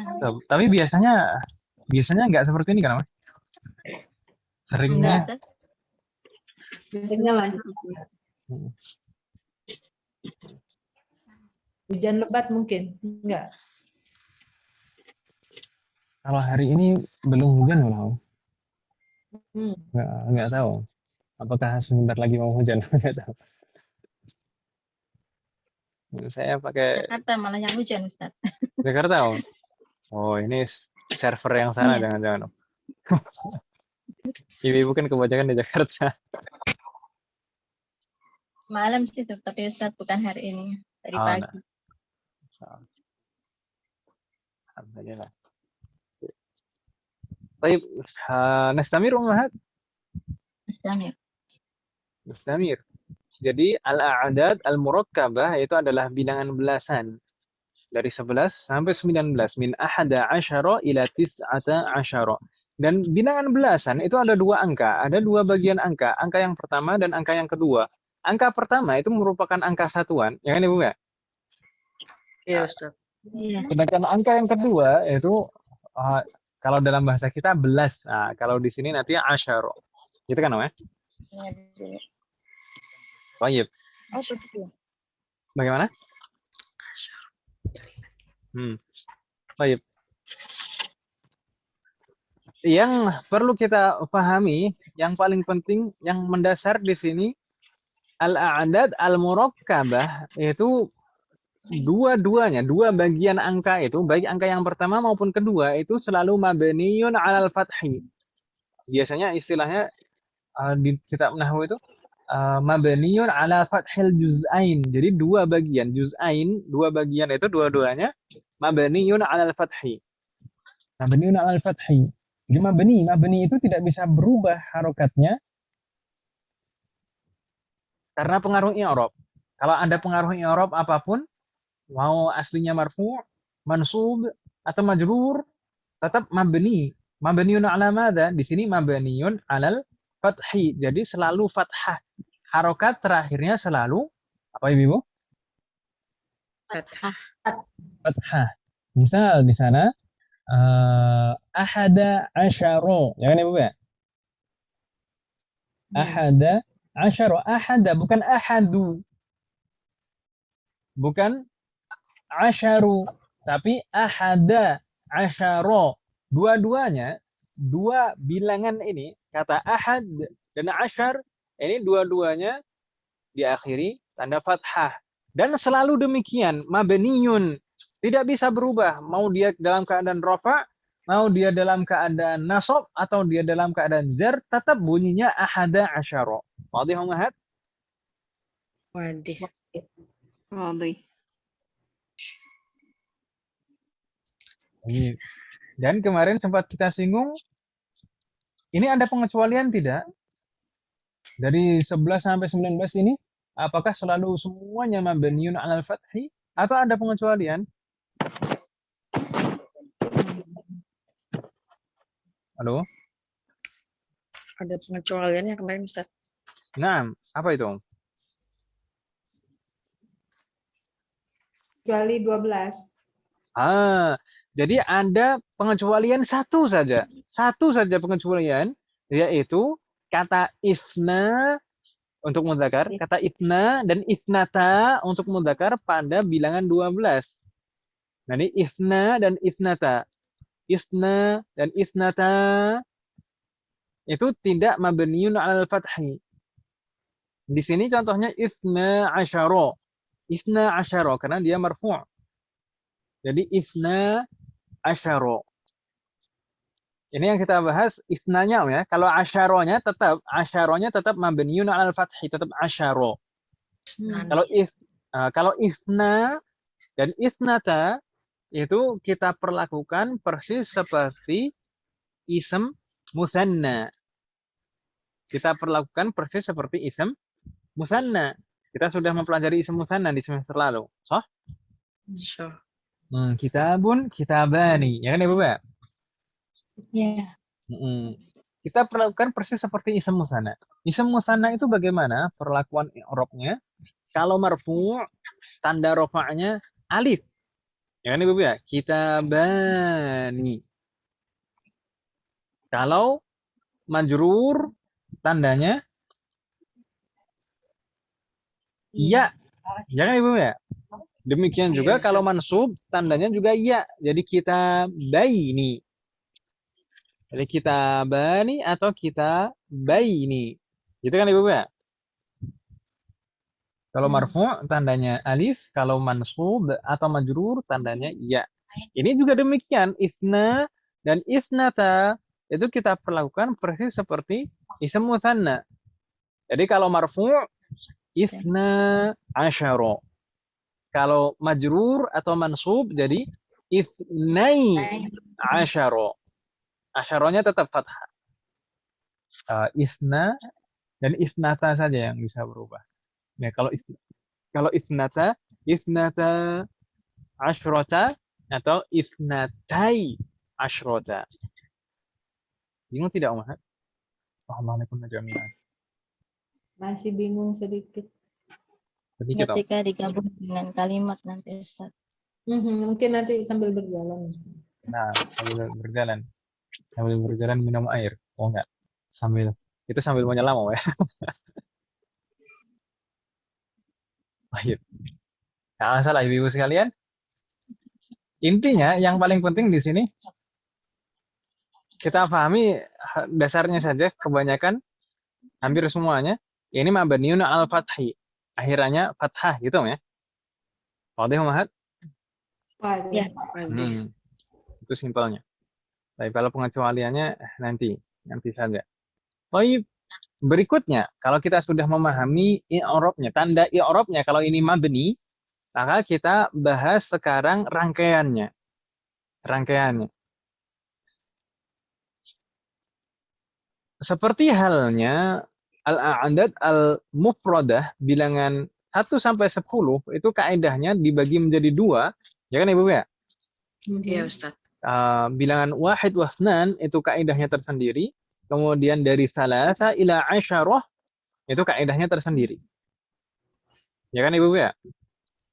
wasallam. Tapi biasanya nggak seperti ini kan, Mas? Seringnya Enggak, Ustaz. Biasanya lanjut. Hmm. Hujan lebat mungkin. Enggak. Kalau hari ini belum hujan loh. Hmm. Nggak tahu. Apakah sebentar lagi mau hujan? Nggak tahu. Saya pakai Jakarta malah yang hujan, Ustaz. Jakarta, Om. Oh, ini server yang sana Iya. jangan-jangan, Om. Ibu-ibu kan kebanyakan di Jakarta. Malam sih, tapi Ustaz bukan hari ini. Tadi Oh, pagi. Alhamdulillah. Baik, nastamir Ummahat. Mustamir. Jadi al-a'dad al-murakkabah itu adalah bilangan belasan. Dari 11 sampai 19. Min ahada asyara ila tis'ata asyara. Dan bilangan belasan itu ada dua angka. Ada dua bagian angka. Angka yang pertama dan angka yang kedua. Angka pertama itu merupakan angka satuan. Ya kan Ibu ya? Iya, Ustaz. Iya. Sedangkan angka yang kedua itu kalau dalam bahasa kita belas. Nah, kalau di sini nanti asyara. Gitu kan namanya? Baik. Oh, betul. Bagaimana? Baik. Yang perlu kita pahami, yang paling penting, yang mendasar di sini, al-a'dad al-murakkabah itu dua-duanya, dua bagian angka itu, baik angka yang pertama maupun kedua itu selalu mabniyun 'alal fathi. Biasanya istilahnya di kitab nahwu itu mabniyun 'ala fathil juz'ain. Jadi dua bagian, juz'ain, dua bagian itu dua-duanya mabniyun 'alal fathi. Mabniyun 'alal fathi. Jadi mabni itu tidak bisa berubah harokatnya karena pengaruh i'rab. Kalau ada pengaruh i'rab apapun, mau aslinya marfu', mansub atau majrur, tetap mabni. Mabniun 'ala madza? Di sini mabniun 'alal fathi. Jadi selalu fathah. Harokat terakhirnya selalu apa Ibu? Fathah. Fathah. Misal di sana ahada asyara. Ya kan Ibu ya? Ahada asyara. Ahada bukan ahadu. Bukan asyaru, tapi ahada asyara. Dua-duanya, dua bilangan ini, kata ahad dan asyar, ini dua-duanya diakhiri tanda fathah. Dan selalu demikian, mabniyun. Tidak bisa berubah, mau dia dalam keadaan rafa, mau dia dalam keadaan nasab, atau dia dalam keadaan jar, tetap bunyinya ahada asyara. Wadih Ummahat? Wadih. Wadih. Dan kemarin sempat kita singgung, ini ada pengecualian tidak? Dari 11 sampai 19 ini, apakah selalu semuanya mabniyun 'alal fathi atau ada pengecualian? Halo? Ada pengecualiannya kemarin, Ustaz. Nah, apa itu? Kecuali 12. Jadi ada pengecualian satu saja pengecualian, yaitu kata ifna untuk mudzakkar, kata ifna dan ifnata untuk mudzakkar pada bilangan 12. Nah, ini ifna dan ifnata. Ifna dan ifnata itu tidak mabniyun 'alal fathi. Di sini contohnya ifna asyara. Ifna asyara karena dia marfu'. Jadi ifna asyara. Ini yang kita bahas ifnanya ya. Kalau asyaronya tetap mabniyun 'alal fathi, tetap asyara. Kalau ifna dan ifnata itu kita perlakukan persis seperti ism musanna. Kita perlakukan persis seperti ism musanna. Kita sudah mempelajari ism musanna di semester lalu. So? Kitabun, kitabani. Ya kan Ibu ya? Ya. Mm-mm. Kita perlakukan persis seperti ism musanna. Ism musanna itu bagaimana perlakuan i'rabnya? Kalau marfu' tanda rafa'nya alif. Ya kan Ibu ya? Kitabani. Kalau majrur tandanya iya. Ya kan Ibu ya? Demikian juga Iya, kalau mansub tandanya juga iya. Jadi kita baini. Jadi kita bani atau kita baini. Gitu kan Ibu ya? Kalau marfu' tandanya alif, kalau mansub atau majrur tandanya iya. Ini juga demikian, isna dan isnata itu kita perlakukan persis seperti ism mutsanna. Jadi kalau marfu' isna asyara. Kalau majrur atau mansub jadi isnai asyara. Asyaranya tetap fathah. Isna dan isnata saja yang bisa berubah. Ya, kalau isnata asyrota atau isnatai asyrota. Bingung tidak, Umat? Assalamualaikum jami'an. Masih bingung sedikit. Sedikit, Om. Ketika digabung dengan kalimat nanti Ustaz. Mungkin nanti sambil berjalan. Nah, sambil berjalan minum air. Oh enggak, itu sambil menyelam, ya. Baik. Nah, salah ibu-ibu sekalian. Intinya yang paling penting di sini kita pahami dasarnya saja, kebanyakan hampir semuanya ini mabniun al fathi. Akhirannya fathah gitu ya. Wadih Mahat? Ya. Itu simpelnya. Tapi kalau pengecualiannya nanti saja. Baik, berikutnya kalau kita sudah memahami i'rabnya, tanda i'rabnya kalau ini mabni, maka kita bahas sekarang rangkaiannya. Seperti halnya al-a'dad al-mufradah, bilangan 1 sampai 10 itu kaidahnya dibagi menjadi 2, ya kan Ibu ya? Iya, Ustaz. Bilangan wahid wa itsnan itu kaidahnya tersendiri. Kemudian dari salasa ila asyarah itu kaidahnya tersendiri. Ya kan Ibu ya?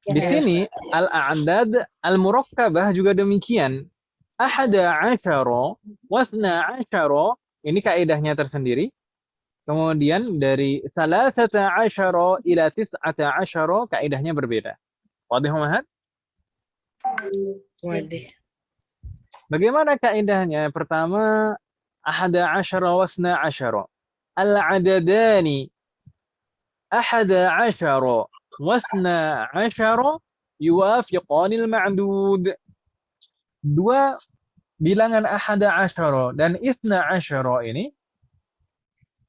Di sini al-a'dad al-murakkabah juga demikian. Ahada asyara wa tsna asyara ini kaidahnya tersendiri. Kemudian dari salasata asyara ila tis'ata asyara kaidahnya berbeda. Wadih Mahat? Wadih. Bagaimana kaidahnya? Pertama, ahada asyara wa tsna asyara. Al-adadani ahada asyara wasna asyara yuwafiqanil ma'dud. Dua bilangan ahada asyara dan isna asyara ini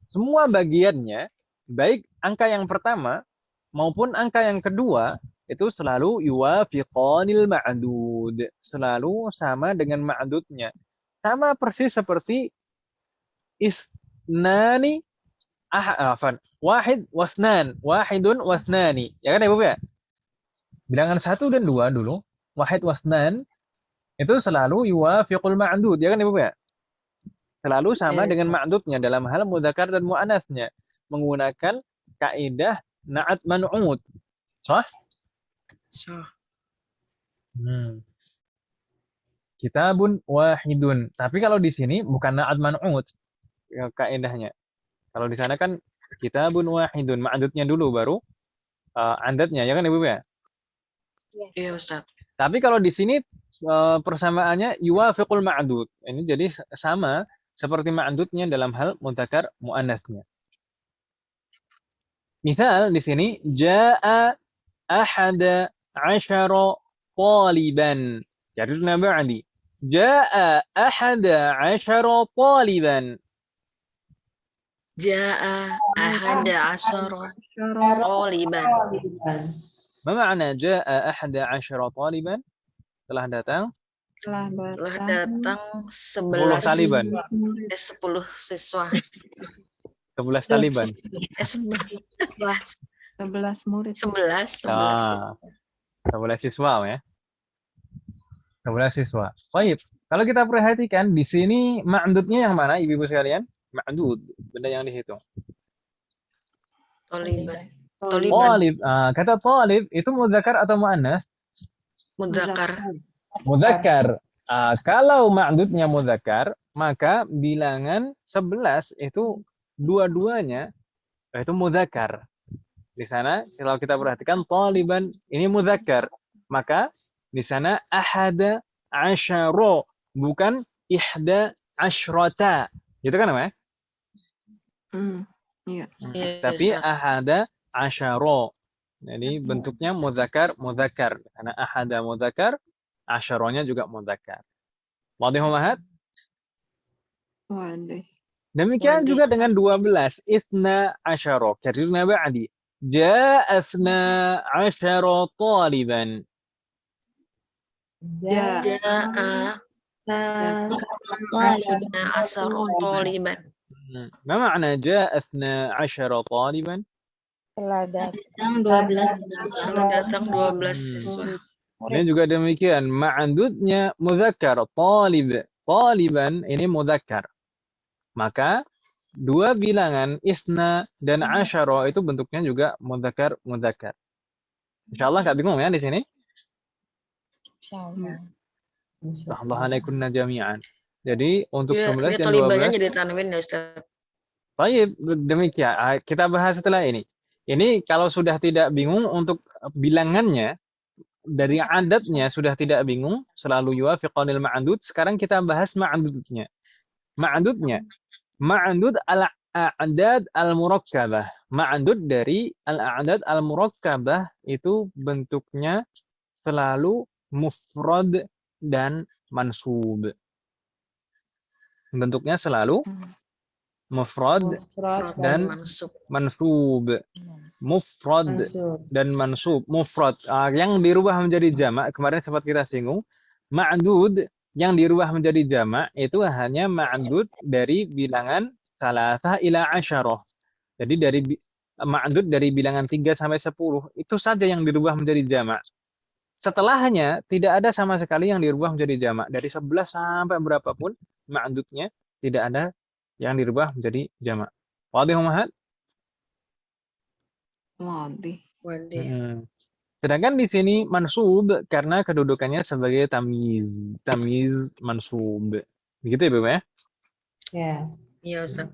semua bagiannya, baik angka yang pertama maupun angka yang kedua itu selalu yuwafiqanil ma'dud, selalu sama dengan ma'dudnya. Sama persis seperti isnani wahid wasnan, wahidun wasnani. Ya kan Ibu ya? Bilangan 1 dan 2 dulu, wahid wasnan itu selalu yuwafiqul ma'dud, ya kan Ibu ya? Selalu sama dengan ma'dudnya dalam hal mudzakkar dan muannasnya, menggunakan kaidah na'at man'ut. Sah? Sah. Kitabun wahidun. Tapi kalau di sini bukan na'at man'ut kaidahnya. Kalau di sana kan kitabun wahidun, ma'dudnya dulu baru andatnya, ya kan Ibu ya? Iya, Ustaz. Tapi kalau di sini persamaannya yuwafiqul ma'dud. Ini jadi sama seperti ma'dudnya dalam hal mudzakkar muannasnya. Misal di sini jaa ahada asyara taliban. Jadulna ba'di. Jaa ahada asyara taliban. Jaa ahada asyara taliban. Ma ma'na jaa ahada asyara taliban? Telah datang Telah datang 11 taliban. 10 siswa. 11 taliban. 11 murid. 11 11 siswa ya. 11 siswa. Baik. Kalau kita perhatikan di sini ma'dudnya yang mana ibu-ibu sekalian? Ma'dud, benda yang dihitung. Toliban. Oh, Toliban. Talib, kata talib itu muzakkar atau muannas? Muzakkar. Muzakkar. Kalau ma'dudnya muzakkar, maka bilangan 11 itu dua-duanya itu muzakkar. Di sana kalau kita perhatikan taliban ini muzakkar, maka di sana ahada asyara bukan ihda asyrata. Gitu kan namanya? Iya. Iya, Tapi Ustaz. ahada asyara. Jadi bentuknya muzakkar muzakkar. Karena ahada muzakkar, asyaronya juga muzakkar. Wadih umahat? Waduh. Demikian Wadih. juga dengan 12. Ithna asyara. Karirna ba'di. Ja'athna asyara taliban. Ja. Ja'a Taliban. asaru toliban. ما معنى جاء 12 طالبا؟ Telah Datang 12 siswa. Telah datang 12 siswa. Ini juga demikian. Ma'dudnya muzakkar. Talib. Taliban ini muzakkar. Maka dua bilangan isna dan asyara itu bentuknya juga muzakkar muzakkar. Insyaallah nggak bingung ya di sini? Allah alaikunna jami'an. Jadi untuk Dia 11 dan tolibannya 12 jadi tanwin ya Ustaz. baik, demikian. Kita bahas setelah ini. Ini kalau sudah tidak bingung untuk bilangannya, dari adatnya sudah tidak bingung, selalu yuwafiqanil ma'dud. Sekarang kita bahas ma'dudnya. Ma'dudnya. Ma'dud al-a'dad al-murakkabah. Ma'dud dari al-a'dad al-murakkabah itu bentuknya selalu mufrad dan mansub. Bentuknya selalu mufrad dan mansub. Mufrad dan mansub. Mufrad yang dirubah menjadi jamak, kemarin sempat kita singgung. Ma'dud yang dirubah menjadi jamak itu hanya ma'dud dari bilangan salasah ila asyarah. Jadi dari ma'dud dari bilangan 3 sampai 10 itu saja yang dirubah menjadi jamak. Setelahnya tidak ada sama sekali yang dirubah menjadi jamak. Dari 11 sampai berapapun ma'dudnya tidak ada yang dirubah menjadi jamak. Wadih umahat? Waduh. Sedangkan di sini mansub karena kedudukannya sebagai tamyiz. Tamyiz mansub. Begitu ya, Bu ya? Ya. Iya Ustaz.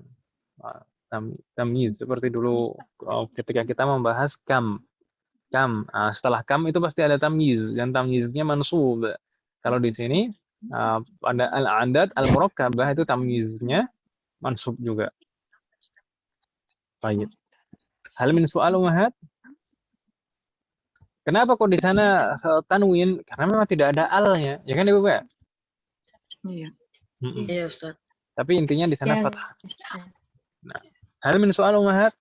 Tamyiz seperti dulu ketika kita membahas kam. Setelah kam itu pasti ada tamyiz dan tamyiznya mansub. Kalau di sini ada al-'adad al-murakkabah itu tamyiznya mansub juga. Baik. Hal min soal umahat? Kenapa kok di sana tanwin? Karena memang tidak ada al-nya, ya kan Ibu ya? Iya. Iya Ustaz. Tapi intinya di sana Ya, fathah. Nah, hal min soal umahat?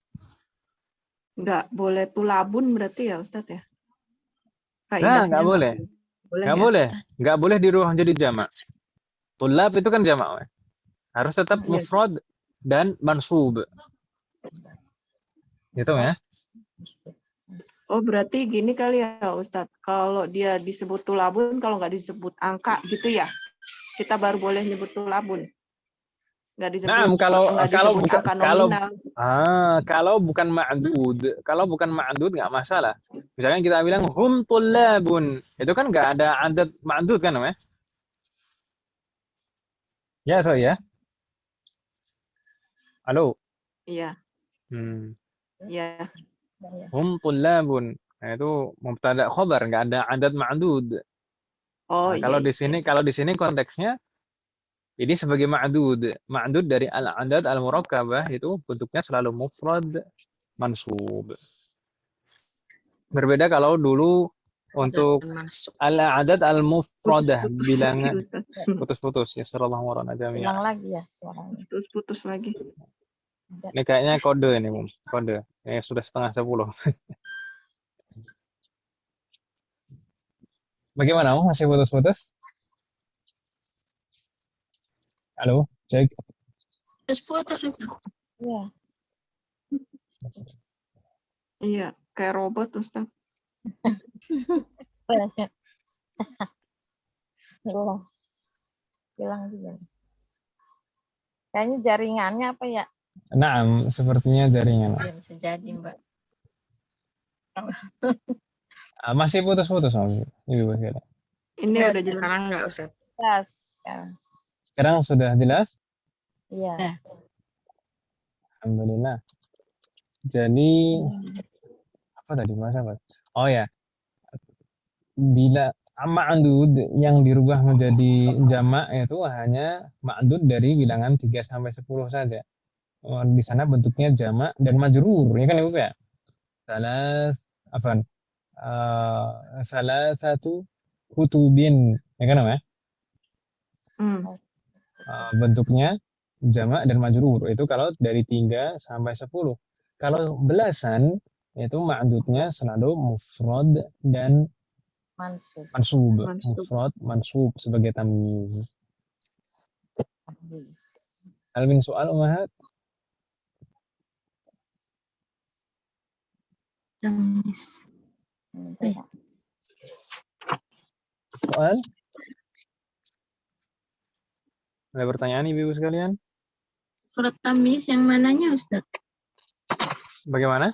Nggak boleh tulabun berarti ya Ustadz ya? Nah, Kaidahnya nggak boleh. Nggak ya? boleh. Nggak boleh dirubah menjadi jamak. Tulab itu kan jamak. We. Harus tetap Iya. mufrad dan mansub. Gitu ya. Oh berarti gini kali ya Ustadz, kalau dia disebut tulabun, kalau nggak disebut angka gitu ya, kita baru boleh nyebut tulabun. Nggak disebut, Nah, nggak disebut bukan angka nominal. kalau bukan ma'dud nggak masalah. Misalnya kita bilang hum tullabun, itu kan nggak ada adat ma'dud kan namanya? Ya atau ya? Halo. Iya, iya. Hum tullabun. Nah, itu mubtada khobar, nggak ada adat ma'dud. Oh Nah, iya. kalau di sini konteksnya ini sebagai ma'dud. Ma'dud dari al-'adad al-murakkabah itu bentuknya selalu mufrad mansub. Berbeda kalau dulu untuk al-'adad al-mufradah bilangan putus-putus ya sallallahu warana jami'an. Hilang lagi ya suaranya. Putus lagi. Ini kayaknya kode ini, Bung. Kode. Ini sudah 9:30. Bagaimana, Bung? Masih putus-putus? Halo, cek. Putus. Iya. Iya, kayak robot Ustadz. Hilang. Hilang juga. Kayaknya jaringannya apa ya? Naam, sepertinya jaringan. Ya bisa jadi Mbak. Masih putus-putus Mas. Ibu sekalian. Ini Ya, udah jelas. sekarang enggak Ustaz. Jelas. Sekarang. Sekarang sudah jelas? Iya. Alhamdulillah. Jadi apa tadi Mas apa? Oh ya, bila ma'dud yang dirubah menjadi jamak itu hanya ma'dud dari bilangan 3 sampai 10 saja. Di sana bentuknya jamak dan majrur, ya kan Ibu ya? Afan. Salasatu kutubin, ya kan ya? Bentuknya jamak dan majrur itu kalau dari 3 sampai 10. Kalau belasan itu ma'dudnya selalu mufrad dan Mansub. mansub. Mansub. Mufrad mansub sebagai tamyiz. Hal min soal Umahat? Tamis. Soal? Ada pertanyaan Ibu sekalian? Surat tamis yang mananya Ustaz? Bagaimana?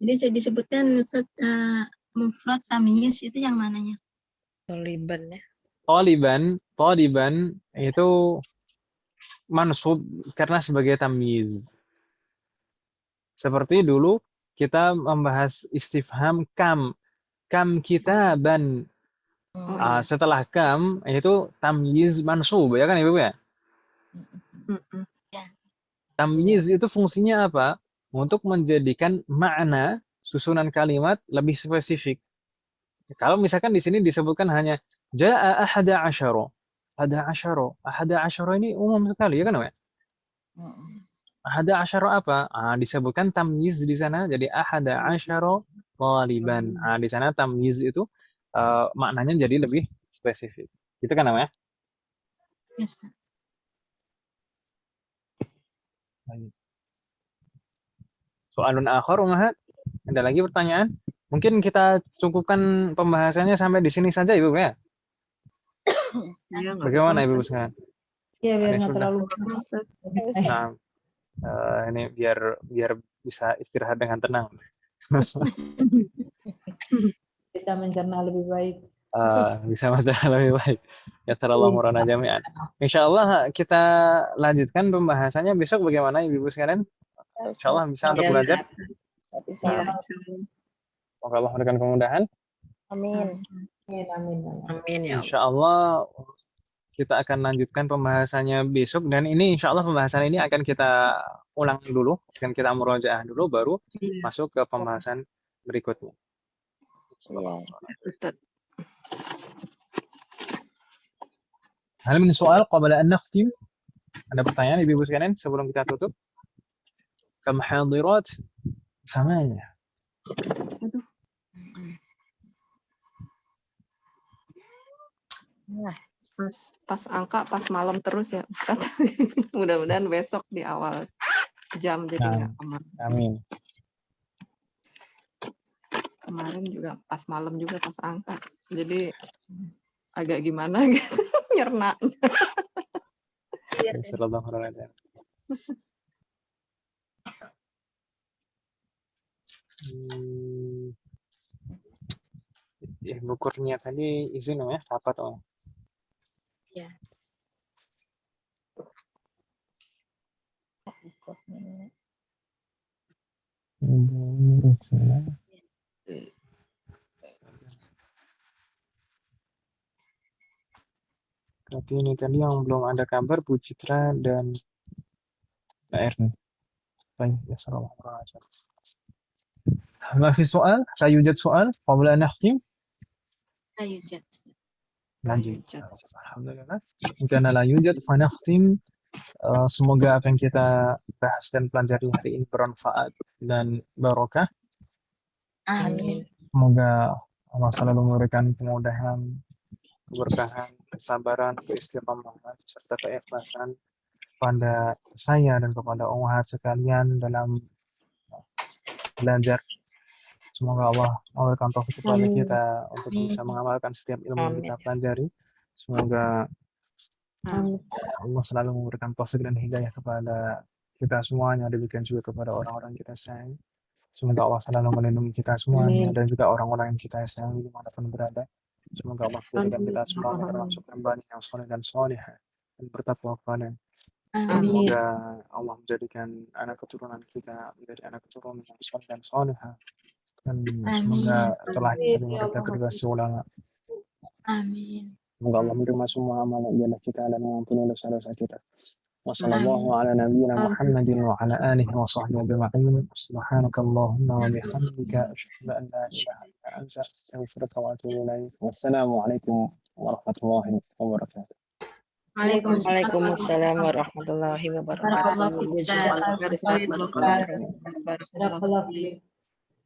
Jadi saya disebutkan Ustaz mufrad tamis itu yang mananya? Taliban ya. Taliban itu mansub karena sebagai tamyiz. Seperti dulu kita membahas istifham kam kitaban. Setelah kam itu tamyiz mansub, ya kan Ibu ya? Tamyiz itu fungsinya apa? Untuk menjadikan makna susunan kalimat lebih spesifik. Kalau misalkan di sini disebutkan hanya jaa ahada asyara. Ahada asyara ini umum sekali, ya kan Pak? Ahada asyara apa? Disebutkan tamyiz di sana jadi ahada asyara taliban. Di sana tamyiz itu maknanya jadi lebih spesifik. Gitu kan namanya? Ya, Ustaz. Soalun akhar Umahat. Ada lagi pertanyaan? Mungkin kita cukupkan pembahasannya sampai di sini saja Ibu ya. Bagaimana Ibu sekarang? Ya biar Ada nggak sudah. terlalu. Nah, ini biar bisa istirahat dengan tenang. Bisa mencerna lebih baik. Bisa masalah lebih baik. Ya sallallahu murana jami'an. Insyaallah kita lanjutkan pembahasannya besok bagaimana Ibu sekalian? Insyaallah bisa untuk belajar. Semoga Allah memberikan kemudahan. Amin. Amin ya Allah. Insyaallah kita akan lanjutkan pembahasannya besok dan ini insyaallah pembahasan ini akan kita ulang dulu, akan kita murojaah dulu baru masuk ke pembahasan berikutnya. Hal min soal qabla an nakhtim? Ada pertanyaan Ibu sekalian sebelum kita tutup? Kam hadirat? Samanya. Pas angka pas malam terus ya Ustaz. Mudah-mudahan besok di awal jam jadi nggak kemarin. Amin. Kemarin juga pas malam juga pas angka. Jadi agak gimana gitu nyerna. Sallallahu alaihi wasallam. Ibu Kurnia tadi izin ya, rapat Om. Ya. Berarti ini tadi yang belum ada kabar Bu Citra dan Mbak Erni. Baik, ya sallallahu alaihi wasallam. ما في سؤال؟ لا يوجد سؤال قبل أن نختم؟ لا يوجد. Lanjut. Alhamdulillah. Jika la yujad fanakhtim. Semoga apa yang kita bahas dan pelajari hari ini bermanfaat dan barokah. Amin. Semoga Allah selalu memberikan kemudahan, keberkahan, kesabaran, keistiqamahan serta keikhlasan pada saya dan kepada ummahat sekalian dalam belajar. Semoga Allah memberikan taufik kepada kita untuk bisa mengamalkan setiap ilmu yang kita pelajari Semoga Amin. Allah selalu memberikan taufik dan hidayah kepada kita semuanya, demikian juga kepada orang-orang kita sayang. Semoga Allah selalu melindungi kita semuanya Amin. dan juga orang-orang yang kita sayangi dimanapun berada. Semoga Allah jadikan Amin. kita semuanya termasuk hamba yang soleh dan solehah dan bertakwa kepada. Amin. Semoga Allah menjadikan anak keturunan kita menjadi anak keturunan yang soleh dan solehah. Dan semoga telah Amin. menerima Ya mereka Allah. generasi ulama. Amin. Semoga Allah menerima semua amal ibadah kita dan mengampuni dosa-dosa kita. Wassallallahu Amin. ala nabiyyina Amin. Muhammadin wa ala alihi wa sahbihi ajma'in. Subhanakallahumma wa bihamdika asyhadu an la ilaha illa anta astaghfiruka wa atubu ilaik. Wassalamu alaikum warahmatullahi wabarakatuh. Waalaikumsalam. Waalaikumsalam warahmatullahi wabarakatuh. Barakallahu fiik, Ustaz. Jazakallahu khairan, Ustaz. Barakallahu khairan. Barakallahu Barakallahu fiik.